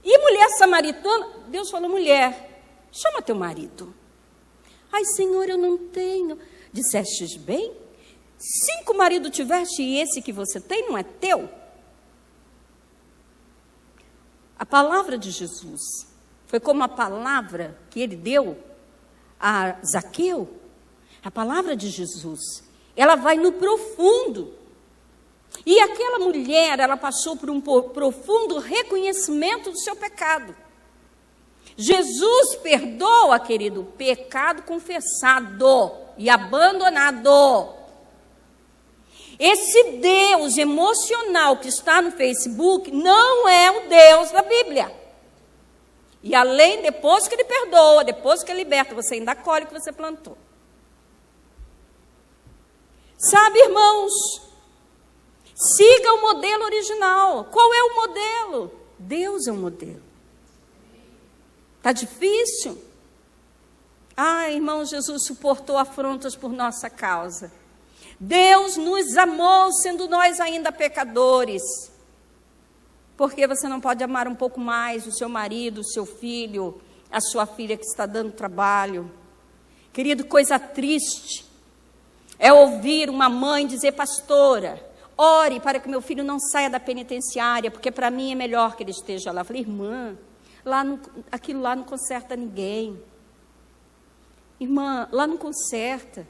E mulher samaritana, Deus falou, mulher, chama teu marido. Ai, Senhor, eu não tenho. Dissestes bem? 5 maridos tiveste e esse que você tem não é teu? A palavra de Jesus foi como a palavra que ele deu a Zaqueu. A palavra de Jesus, ela vai no profundo. E aquela mulher, ela passou por um profundo reconhecimento do seu pecado. Jesus perdoa, querido, pecado confessado e abandonado. Esse Deus emocional que está no Facebook não é o Deus da Bíblia. E além, depois que ele perdoa, depois que ele liberta, você ainda colhe o que você plantou. Sabe, irmãos, siga o modelo original. Qual é o modelo? Deus é o modelo. Está difícil? Irmão, Jesus suportou afrontas por nossa causa. Deus nos amou, sendo nós ainda pecadores. Por que você não pode amar um pouco mais o seu marido, o seu filho, a sua filha que está dando trabalho? Querido, coisa triste é ouvir uma mãe dizer: pastora, ore para que meu filho não saia da penitenciária, porque para mim é melhor que ele esteja lá. Eu falei: irmã, aquilo lá não conserta ninguém. Irmã, lá não conserta.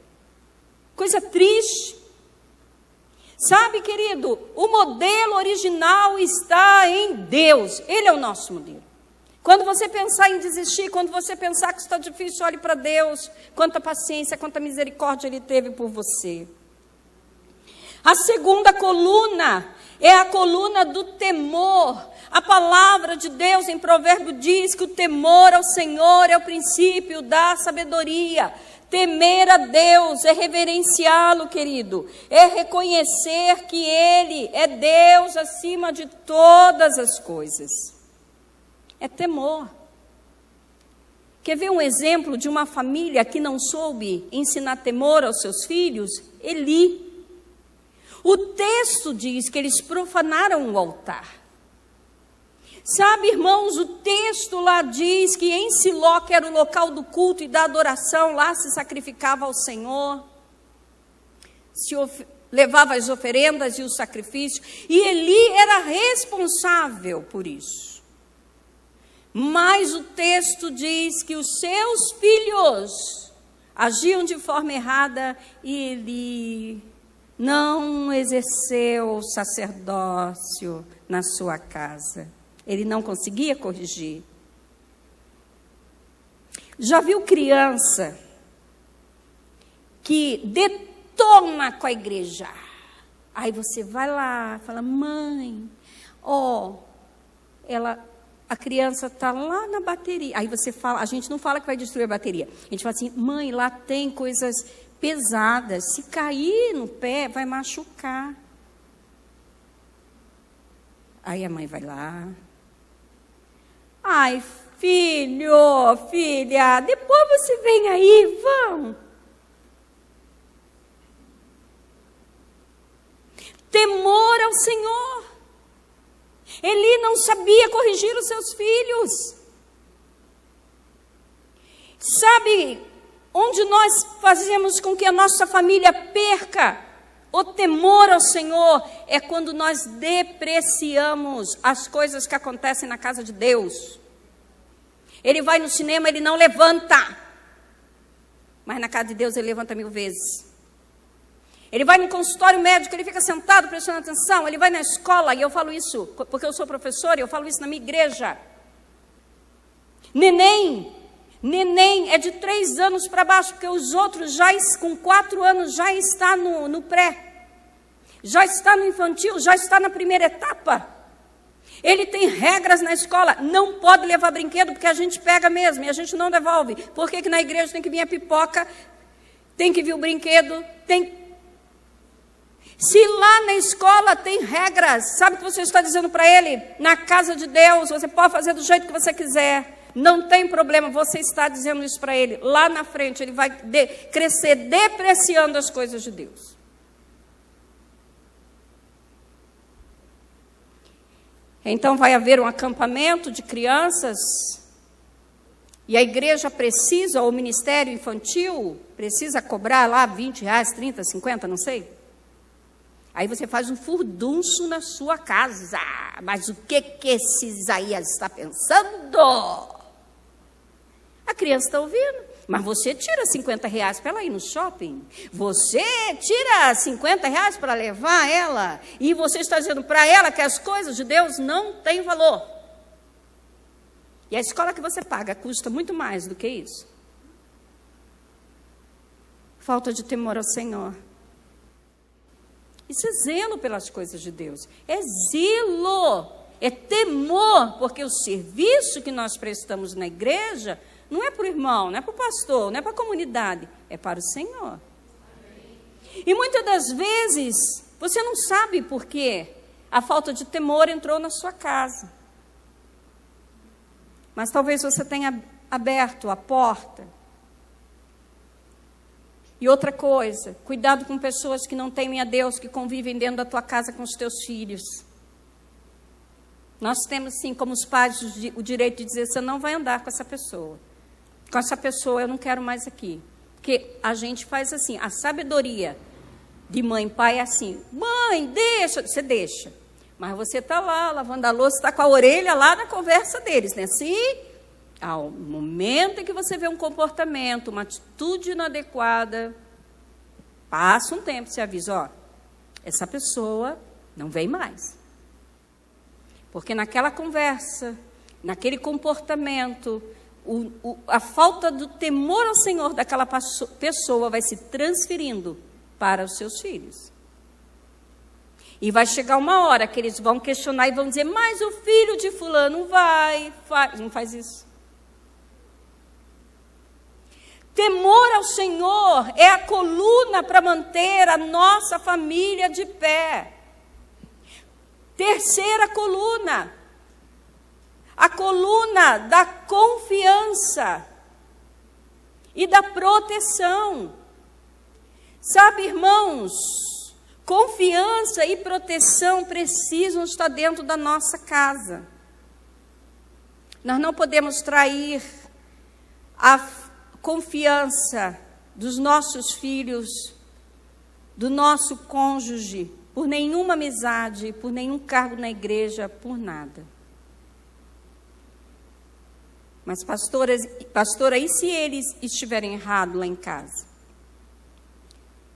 Coisa triste. Sabe, querido, o modelo original está em Deus. Ele é o nosso modelo. Quando você pensar em desistir, quando você pensar que está difícil, olhe para Deus. Quanta paciência, quanta misericórdia Ele teve por você. A segunda coluna é a coluna do temor. A palavra de Deus em Provérbio diz que o temor ao Senhor é o princípio da sabedoria. Temer a Deus é reverenciá-lo, querido. É reconhecer que Ele é Deus acima de todas as coisas. É temor. Quer ver um exemplo de uma família que não soube ensinar temor aos seus filhos? Eli. O texto diz que eles profanaram o altar. Sabe, irmãos, o texto lá diz que em Siló, que era o local do culto e da adoração, lá se sacrificava ao Senhor, levava as oferendas e os sacrifícios, e Eli era responsável por isso. Mas o texto diz que os seus filhos agiam de forma errada e Eli não exerceu o sacerdócio na sua casa. Ele não conseguia corrigir. Já viu criança que detona com a igreja? Aí você vai lá, fala: mãe, a criança está lá na bateria. Aí você fala, a gente não fala que vai destruir a bateria. A gente fala assim: mãe, lá tem coisas pesadas. Se cair no pé, vai machucar. Aí a mãe vai lá: ai, filho, filha, depois você vem aí, vamos. Temor ao Senhor. Eli não sabia corrigir os seus filhos. Sabe onde nós fazemos com que a nossa família perca o temor ao Senhor? É quando nós depreciamos as coisas que acontecem na casa de Deus. Ele vai no cinema, ele não levanta. Mas na casa de Deus ele levanta 1000 vezes. Ele vai no consultório médico, ele fica sentado prestando atenção. Ele vai na escola, e eu falo isso porque eu sou professora, e eu falo isso na minha igreja. Neném é de 3 anos para baixo, porque os outros já com 4 anos já está no pré, já está no infantil, já está na primeira etapa. Ele tem regras na escola: não pode levar brinquedo, porque a gente pega mesmo e a gente não devolve. Por que na igreja tem que vir a pipoca, tem que vir o brinquedo, Se lá na escola tem regras, sabe o que você está dizendo para ele? Na casa de Deus, você pode fazer do jeito que você quiser. Não tem problema, você está dizendo isso para ele. Lá na frente ele vai crescer depreciando as coisas de Deus. Então vai haver um acampamento de crianças e a igreja precisa, ou o ministério infantil, precisa cobrar lá R$20, 30, 50, não sei. Aí você faz um furdunço na sua casa. Mas o que esse Isaías está pensando? A criança está ouvindo. Mas você tira R$50 para ela ir no shopping. Você tira R$50 para levar ela. E você está dizendo para ela que as coisas de Deus não têm valor. E a escola que você paga custa muito mais do que isso. Falta de temor ao Senhor. Isso é zelo pelas coisas de Deus. É zelo, é temor, porque o serviço que nós prestamos na igreja não é para o irmão, não é para o pastor, não é para a comunidade, é para o Senhor. E muitas das vezes, você não sabe por que a falta de temor entrou na sua casa. Mas talvez você tenha aberto a porta E outra coisa, cuidado com pessoas que não temem a Deus, que convivem dentro da tua casa com os teus filhos. Nós temos, sim, como os pais, o direito de dizer, você não vai andar com essa pessoa. Com essa pessoa eu não quero mais aqui. Porque a gente faz assim, a sabedoria de mãe e pai é assim, mãe, deixa, você deixa. Mas você está lá, lavando a louça, está com a orelha lá na conversa deles, né? Se ao momento em que você vê um comportamento, uma atitude inadequada, passa um tempo, você avisa, ó, essa pessoa não vem mais. Porque naquela conversa, naquele comportamento, a falta do temor ao Senhor daquela pessoa vai se transferindo para os seus filhos. E vai chegar uma hora que eles vão questionar e vão dizer, mas o filho de fulano não faz isso. Temor ao Senhor é a coluna para manter a nossa família de pé. Terceira coluna, a coluna da confiança e da proteção. Sabe, irmãos, confiança e proteção precisam estar dentro da nossa casa. Nós não podemos trair a confiança dos nossos filhos, do nosso cônjuge, por nenhuma amizade, por nenhum cargo na igreja, por nada. Mas, pastora, e se eles estiverem errados lá em casa?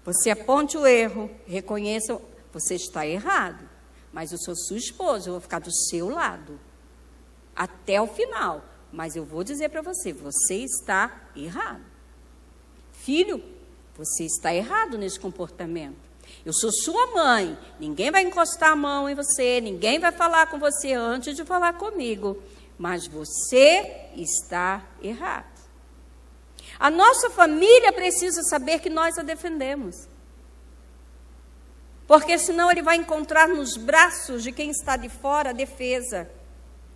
Você aponte o erro, reconheça, você está errado, mas eu sou sua esposa, eu vou ficar do seu lado, até o final. Mas eu vou dizer para você, você está errado. Filho, você está errado nesse comportamento. Eu sou sua mãe, ninguém vai encostar a mão em você, ninguém vai falar com você antes de falar comigo, mas você está errado. A nossa família precisa saber que nós a defendemos, porque senão ele vai encontrar nos braços de quem está de fora a defesa,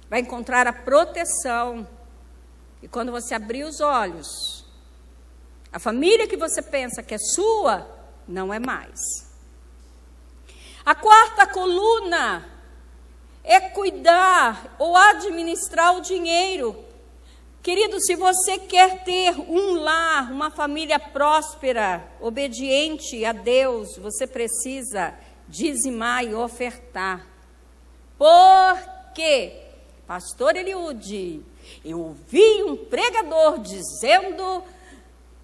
vai encontrar a proteção, e quando você abrir os olhos, a família que você pensa que é sua, não é mais. A quarta coluna é cuidar ou administrar o dinheiro. Querido, se você quer ter um lar, uma família próspera, obediente a Deus, você precisa dizimar e ofertar. Por quê? Pastor Eliude, eu ouvi um pregador dizendo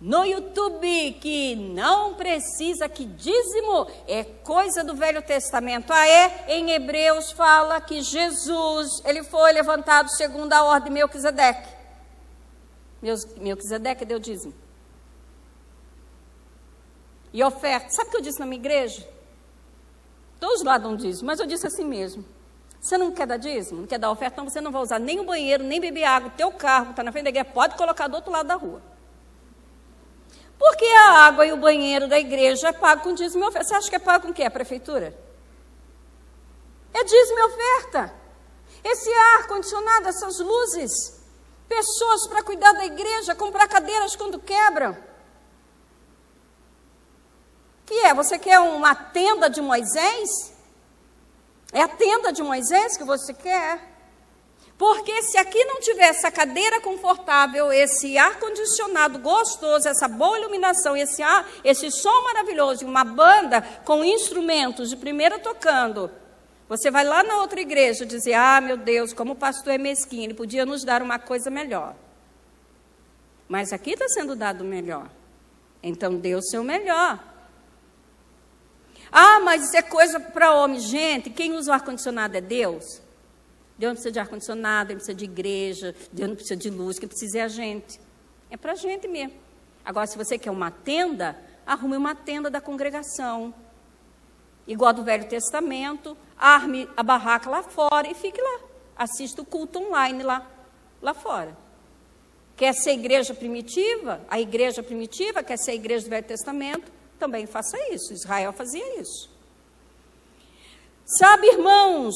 no YouTube que não precisa, que dízimo é coisa do Velho Testamento. Em Hebreus fala que Jesus, ele foi levantado segundo a ordem de Melquisedeque. Melquisedeque deu dízimo. E oferta. Sabe o que eu disse na minha igreja? Todos lá dão dízimo, mas eu disse assim mesmo. Você não quer dar dízimo? Não quer dar oferta? Então você não vai usar nem o banheiro, nem beber água. O teu carro que está na frente da igreja, pode colocar do outro lado da rua. Porque a água e o banheiro da igreja é pago com dízimo e oferta. Você acha que é pago com o quê? A prefeitura? É dízimo e oferta. Esse ar condicionado, essas luzes, pessoas para cuidar da igreja, comprar cadeiras quando quebram. Que é? Você quer uma tenda de Moisés? É a tenda de Moisés que você quer? Porque se aqui não tiver essa cadeira confortável, esse ar-condicionado gostoso, essa boa iluminação, esse som maravilhoso, e uma banda com instrumentos de primeira tocando, você vai lá na outra igreja dizer, meu Deus, como o pastor é mesquinho, ele podia nos dar uma coisa melhor. Mas aqui está sendo dado o melhor. Então dê o seu melhor. Mas isso é coisa para homem. Gente, quem usa o ar-condicionado é Deus. Deus não precisa de ar-condicionado, Ele precisa de igreja, Deus não precisa de luz, quem precisa é a gente. É para a gente mesmo. Agora, se você quer uma tenda, arrume uma tenda da congregação. Igual do Velho Testamento, arme a barraca lá fora e fique lá. Assista o culto online lá fora. Quer ser igreja primitiva? A igreja primitiva quer ser a igreja do Velho Testamento? Também faça isso. Israel fazia isso. Sabe, irmãos,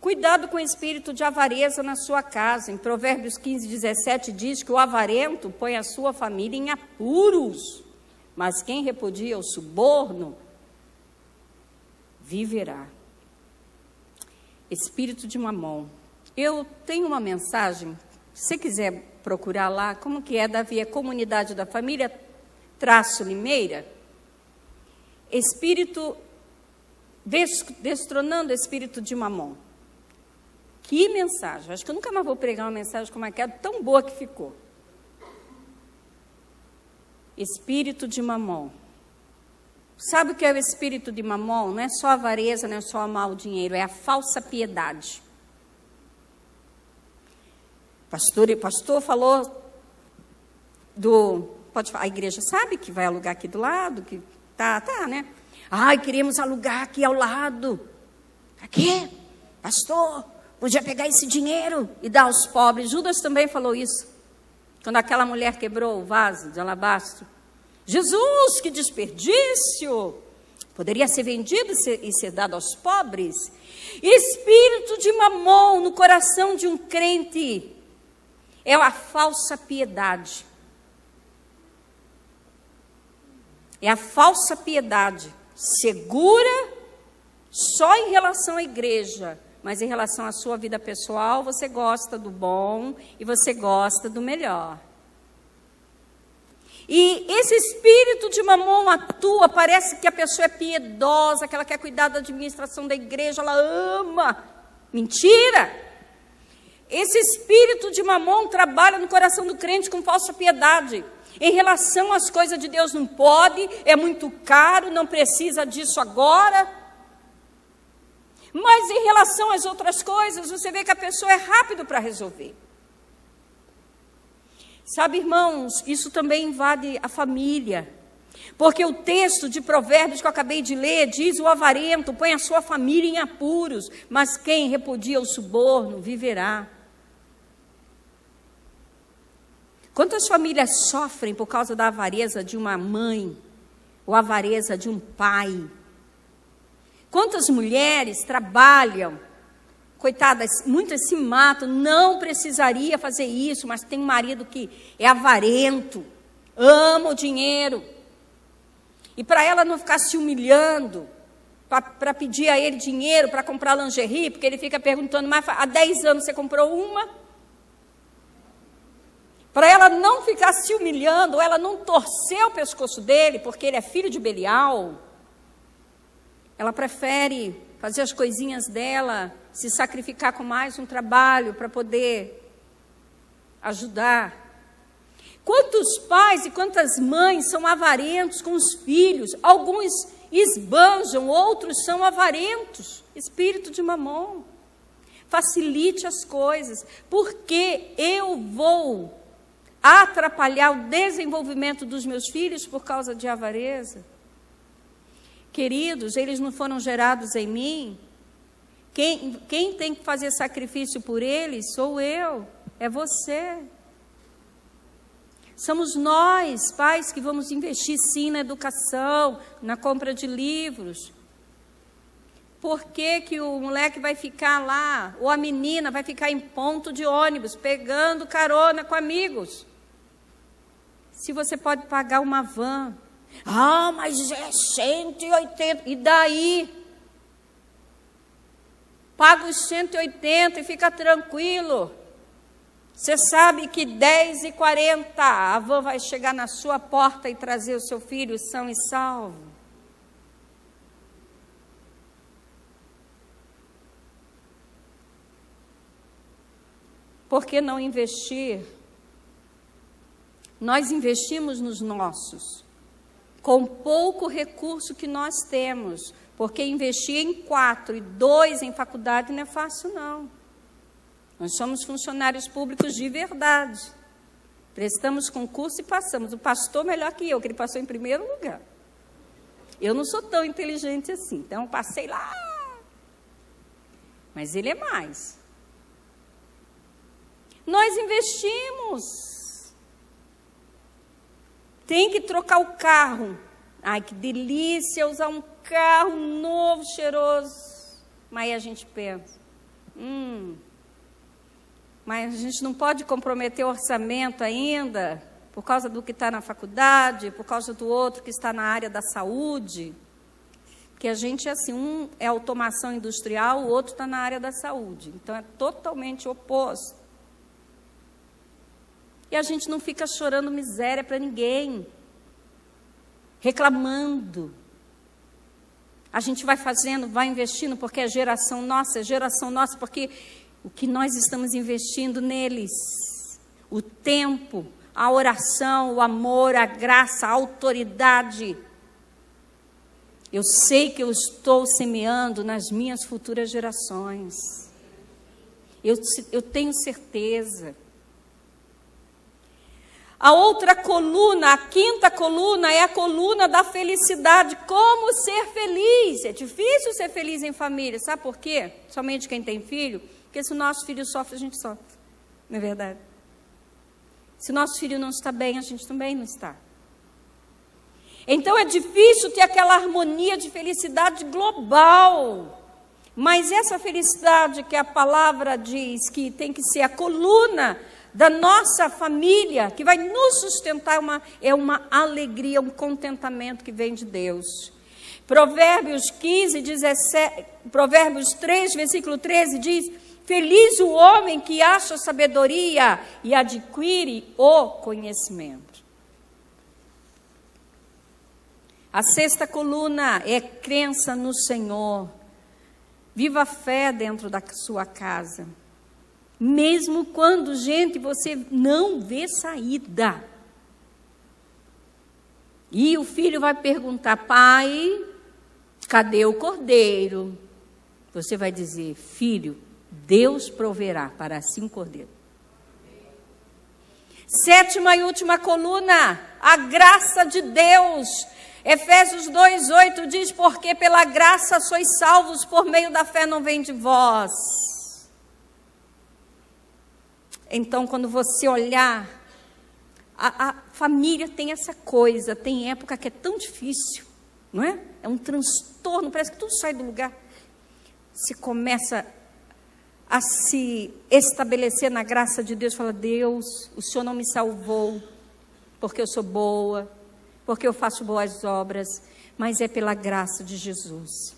cuidado com o espírito de avareza na sua casa. Em Provérbios 15, 17 diz que o avarento põe a sua família em apuros. mas quem repudia o suborno viverá. Espírito de Mamon. Eu tenho uma mensagem, se você quiser procurar lá, como que é, Davi, a comunidade da família, Limeira, espírito, destronando o espírito de Mamon. Que mensagem, acho que eu nunca mais vou pregar uma mensagem como aquela, tão boa que ficou. Espírito de Mamon. Sabe o que é o espírito de Mamon? Não é só a avareza, não é só amar o dinheiro, é a falsa piedade. Pastor falou pode falar, a igreja sabe que vai alugar aqui do lado, que tá, né? Ai, queremos alugar aqui ao lado. Aqui, pastor, podia pegar esse dinheiro e dar aos pobres. Judas também falou isso, quando aquela mulher quebrou o vaso de alabastro. Jesus, que desperdício! Poderia ser vendido e ser dado aos pobres. Espírito de Mamon no coração de um crente é a falsa piedade. É a falsa piedade, segura só em relação à igreja, mas em relação à sua vida pessoal, você gosta do bom e você gosta do melhor. E esse espírito de Mamon atua, parece que a pessoa é piedosa, que ela quer cuidar da administração da igreja, ela ama. Mentira! Esse espírito de Mamon trabalha no coração do crente com falsa piedade. Em relação às coisas de Deus não pode, é muito caro, não precisa disso agora. Mas em relação às outras coisas, você vê que a pessoa é rápido para resolver. Sabe, irmãos, isso também invade a família. Porque o texto de Provérbios que eu acabei de ler diz: o avarento põe a sua família em apuros, mas quem repudia o suborno viverá. Quantas famílias sofrem por causa da avareza de uma mãe, ou a avareza de um pai? Quantas mulheres trabalham, coitadas, muitas se matam, não precisaria fazer isso, mas tem um marido que é avarento, ama o dinheiro. E para ela não ficar se humilhando, para pedir a ele dinheiro para comprar lingerie, porque ele fica perguntando, mas há 10 anos você comprou uma? Para ela não ficar se humilhando, ou ela não torcer o pescoço dele, porque ele é filho de Belial, ela prefere fazer as coisinhas dela, se sacrificar com mais um trabalho para poder ajudar. Quantos pais e quantas mães são avarentos com os filhos? Alguns esbanjam, outros são avarentos. Espírito de Mamon. Facilite as coisas, porque eu vou atrapalhar o desenvolvimento dos meus filhos por causa de avareza. Queridos, eles não foram gerados em mim. Quem tem que fazer sacrifício por eles sou eu, é você. Somos nós, pais, que vamos investir sim na educação, na compra de livros. Por que que o moleque vai ficar lá, ou a menina vai ficar em ponto de ônibus, pegando carona com amigos? Se você pode pagar uma van. Ah, mas é 180, e daí? Paga os 180 e fica tranquilo. Você sabe que 10h40 a van vai chegar na sua porta e trazer o seu filho são e salvo. Por que não investir? Nós investimos nos nossos, com pouco recurso que nós temos, porque investir em 4 e 2 em faculdade não é fácil, não. Nós somos funcionários públicos de verdade. Prestamos concurso e passamos. O pastor melhor que eu, que ele passou em primeiro lugar. Eu não sou tão inteligente assim, então eu passei lá. Mas ele é mais. Nós investimos. Tem que trocar o carro. Ai, que delícia usar um carro novo, cheiroso. Mas aí a gente pensa, mas a gente não pode comprometer o orçamento ainda, por causa do que está na faculdade, por causa do outro que está na área da saúde. Porque a gente é assim, um é automação industrial, o outro está na área da saúde. Então, é totalmente oposto. E a gente não fica chorando miséria para ninguém, reclamando. A gente vai fazendo, vai investindo, porque é geração nossa, porque o que nós estamos investindo neles, o tempo, a oração, o amor, a graça, a autoridade. Eu sei que eu estou semeando nas minhas futuras gerações. Eu tenho certeza. A outra coluna, a quinta coluna, é a coluna da felicidade. Como ser feliz? É difícil ser feliz em família. Sabe por quê? Somente quem tem filho. Porque se o nosso filho sofre, a gente sofre. Não é verdade? Se o nosso filho não está bem, a gente também não está. Então é difícil ter aquela harmonia de felicidade global. Mas essa felicidade que a palavra diz que tem que ser a coluna da nossa família, que vai nos sustentar, é uma alegria, um contentamento que vem de Deus. Provérbios 3, versículo 13 diz: feliz o homem que acha sabedoria e adquire o conhecimento. A sexta coluna é crença no Senhor. Viva a fé dentro da sua casa. Mesmo quando, gente, você não vê saída. E o filho vai perguntar: pai, cadê o cordeiro? Você vai dizer: filho, Deus proverá para si um cordeiro. Sétima e última coluna, a graça de Deus. Efésios 2:8 diz: porque pela graça sois salvos por meio da fé, não vem de vós. Então, quando você olhar, a família tem essa coisa, tem época que é tão difícil, não é? É um transtorno, parece que tudo sai do lugar. Se começa a se estabelecer na graça de Deus, fala: Deus, o Senhor não me salvou porque eu sou boa, porque eu faço boas obras, mas é pela graça de Jesus.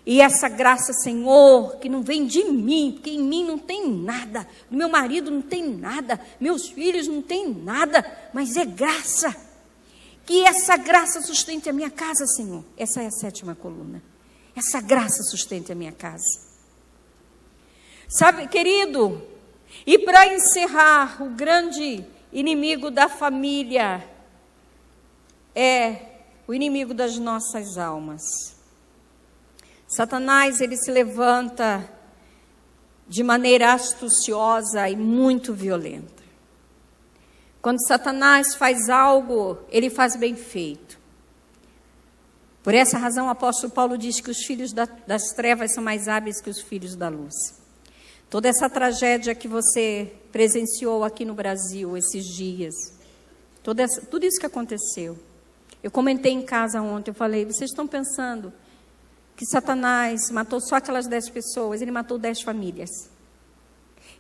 E essa graça, Senhor, que não vem de mim, porque em mim não tem nada, meu marido não tem nada, meus filhos não têm nada, mas é graça. Que essa graça sustente a minha casa, Senhor. Essa é a sétima coluna. Essa graça sustente a minha casa. Sabe, querido, e para encerrar, o grande inimigo da família é o inimigo das nossas almas. Satanás, ele se levanta de maneira astuciosa e muito violenta. Quando Satanás faz algo, ele faz bem feito. Por essa razão, o apóstolo Paulo diz que os filhos das trevas são mais hábeis que os filhos da luz. Toda essa tragédia que você presenciou aqui no Brasil esses dias, tudo isso que aconteceu. Eu comentei em casa ontem, eu falei: vocês estão pensando que Satanás matou só aquelas 10 pessoas? Ele matou 10 famílias.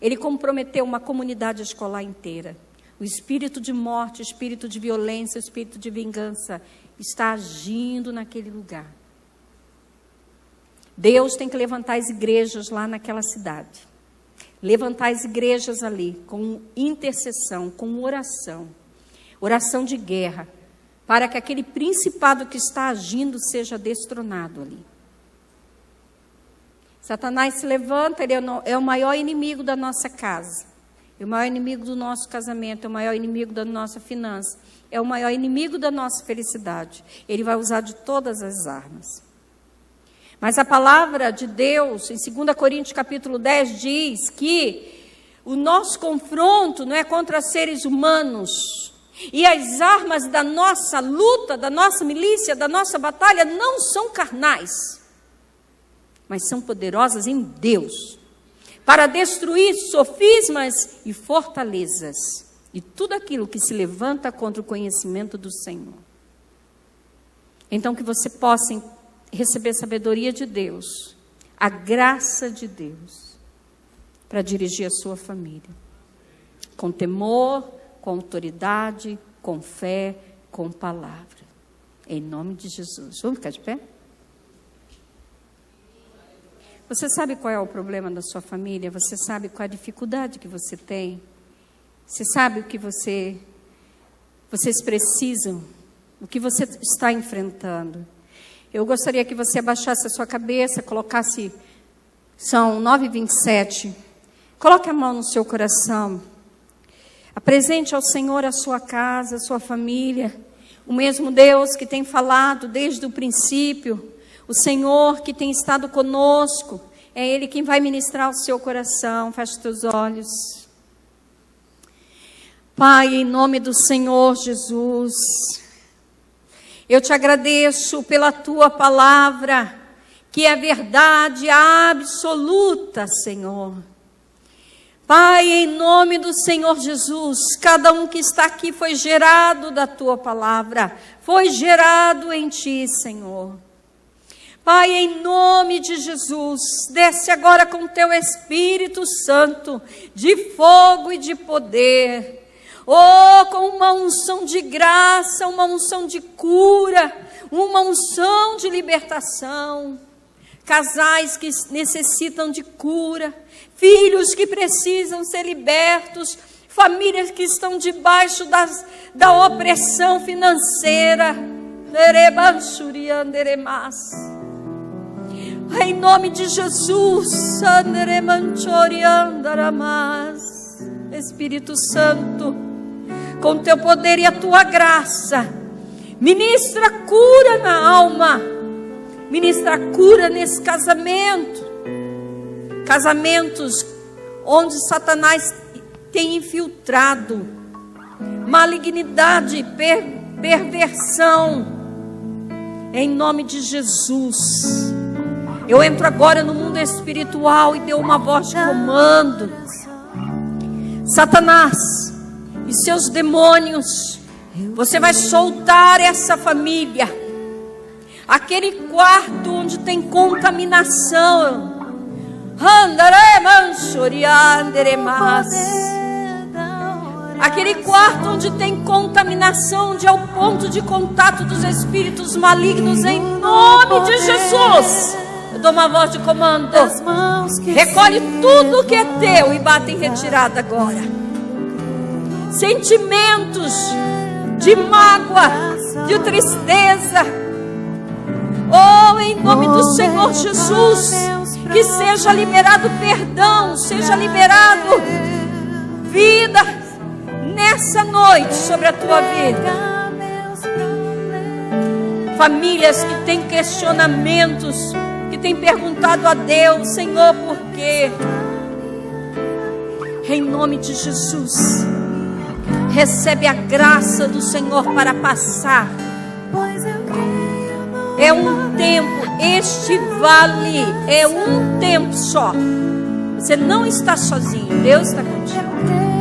Ele comprometeu uma comunidade escolar inteira. O espírito de morte, o espírito de violência, o espírito de vingança está agindo naquele lugar. Deus tem que levantar as igrejas lá naquela cidade. Levantar as igrejas ali com intercessão, com oração. Oração de guerra, para que aquele principado que está agindo seja destronado ali. Satanás se levanta, ele é o maior inimigo da nossa casa, é o maior inimigo do nosso casamento, é o maior inimigo da nossa finança, é o maior inimigo da nossa felicidade. Ele vai usar de todas as armas. Mas a palavra de Deus, em 2 Coríntios capítulo 10, diz que o nosso confronto não é contra seres humanos, e as armas da nossa luta, da nossa milícia, da nossa batalha não são carnais, mas são poderosas em Deus, para destruir sofismas e fortalezas, e tudo aquilo que se levanta contra o conhecimento do Senhor. Então, que você possa receber sabedoria de Deus, a graça de Deus, para dirigir a sua família, com temor, com autoridade, com fé, com palavra. Em nome de Jesus. Vamos ficar de pé? Você sabe qual é o problema da sua família? Você sabe qual é a dificuldade que você tem? Você sabe o que vocês precisam? O que você está enfrentando? Eu gostaria que você abaixasse a sua cabeça, colocasse... São 9h27. Coloque a mão no seu coração. Apresente ao Senhor a sua casa, a sua família. O mesmo Deus que tem falado desde o princípio. O Senhor que tem estado conosco. É Ele quem vai ministrar o seu coração. Feche os teus olhos. Pai, em nome do Senhor Jesus, eu te agradeço pela tua palavra, que é verdade absoluta, Senhor. Pai, em nome do Senhor Jesus, cada um que está aqui foi gerado da tua palavra, foi gerado em ti, Senhor. Pai, em nome de Jesus, desce agora com teu Espírito Santo, de fogo e de poder. Oh, com uma unção de graça, uma unção de cura, uma unção de libertação. Casais que necessitam de cura, filhos que precisam ser libertos, famílias que estão debaixo da opressão financeira. Em nome de Jesus, Espírito Santo, com teu poder e a tua graça, ministra cura na alma, ministra cura nesse casamento, casamentos onde Satanás tem infiltrado malignidade, perversão. Em nome de Jesus, eu entro agora no mundo espiritual e dou uma voz de comando. Satanás e seus demônios, você vai soltar essa família. Aquele quarto onde tem contaminação. Aquele quarto onde tem contaminação, onde é o ponto de contato dos espíritos malignos, em nome de Jesus. Eu dou uma voz de comando. Recolhe tudo que é teu e bate em retirada agora. Sentimentos de mágoa, de tristeza. Oh, em nome do Senhor Jesus, que seja liberado perdão, seja liberado vida nessa noite sobre a tua vida. Famílias que têm questionamentos, que têm perguntado a Deus, Senhor, por quê? Em nome de Jesus, recebe a graça do Senhor para passar. É um tempo, este vale é um tempo só. Você não está sozinho, Deus está contigo.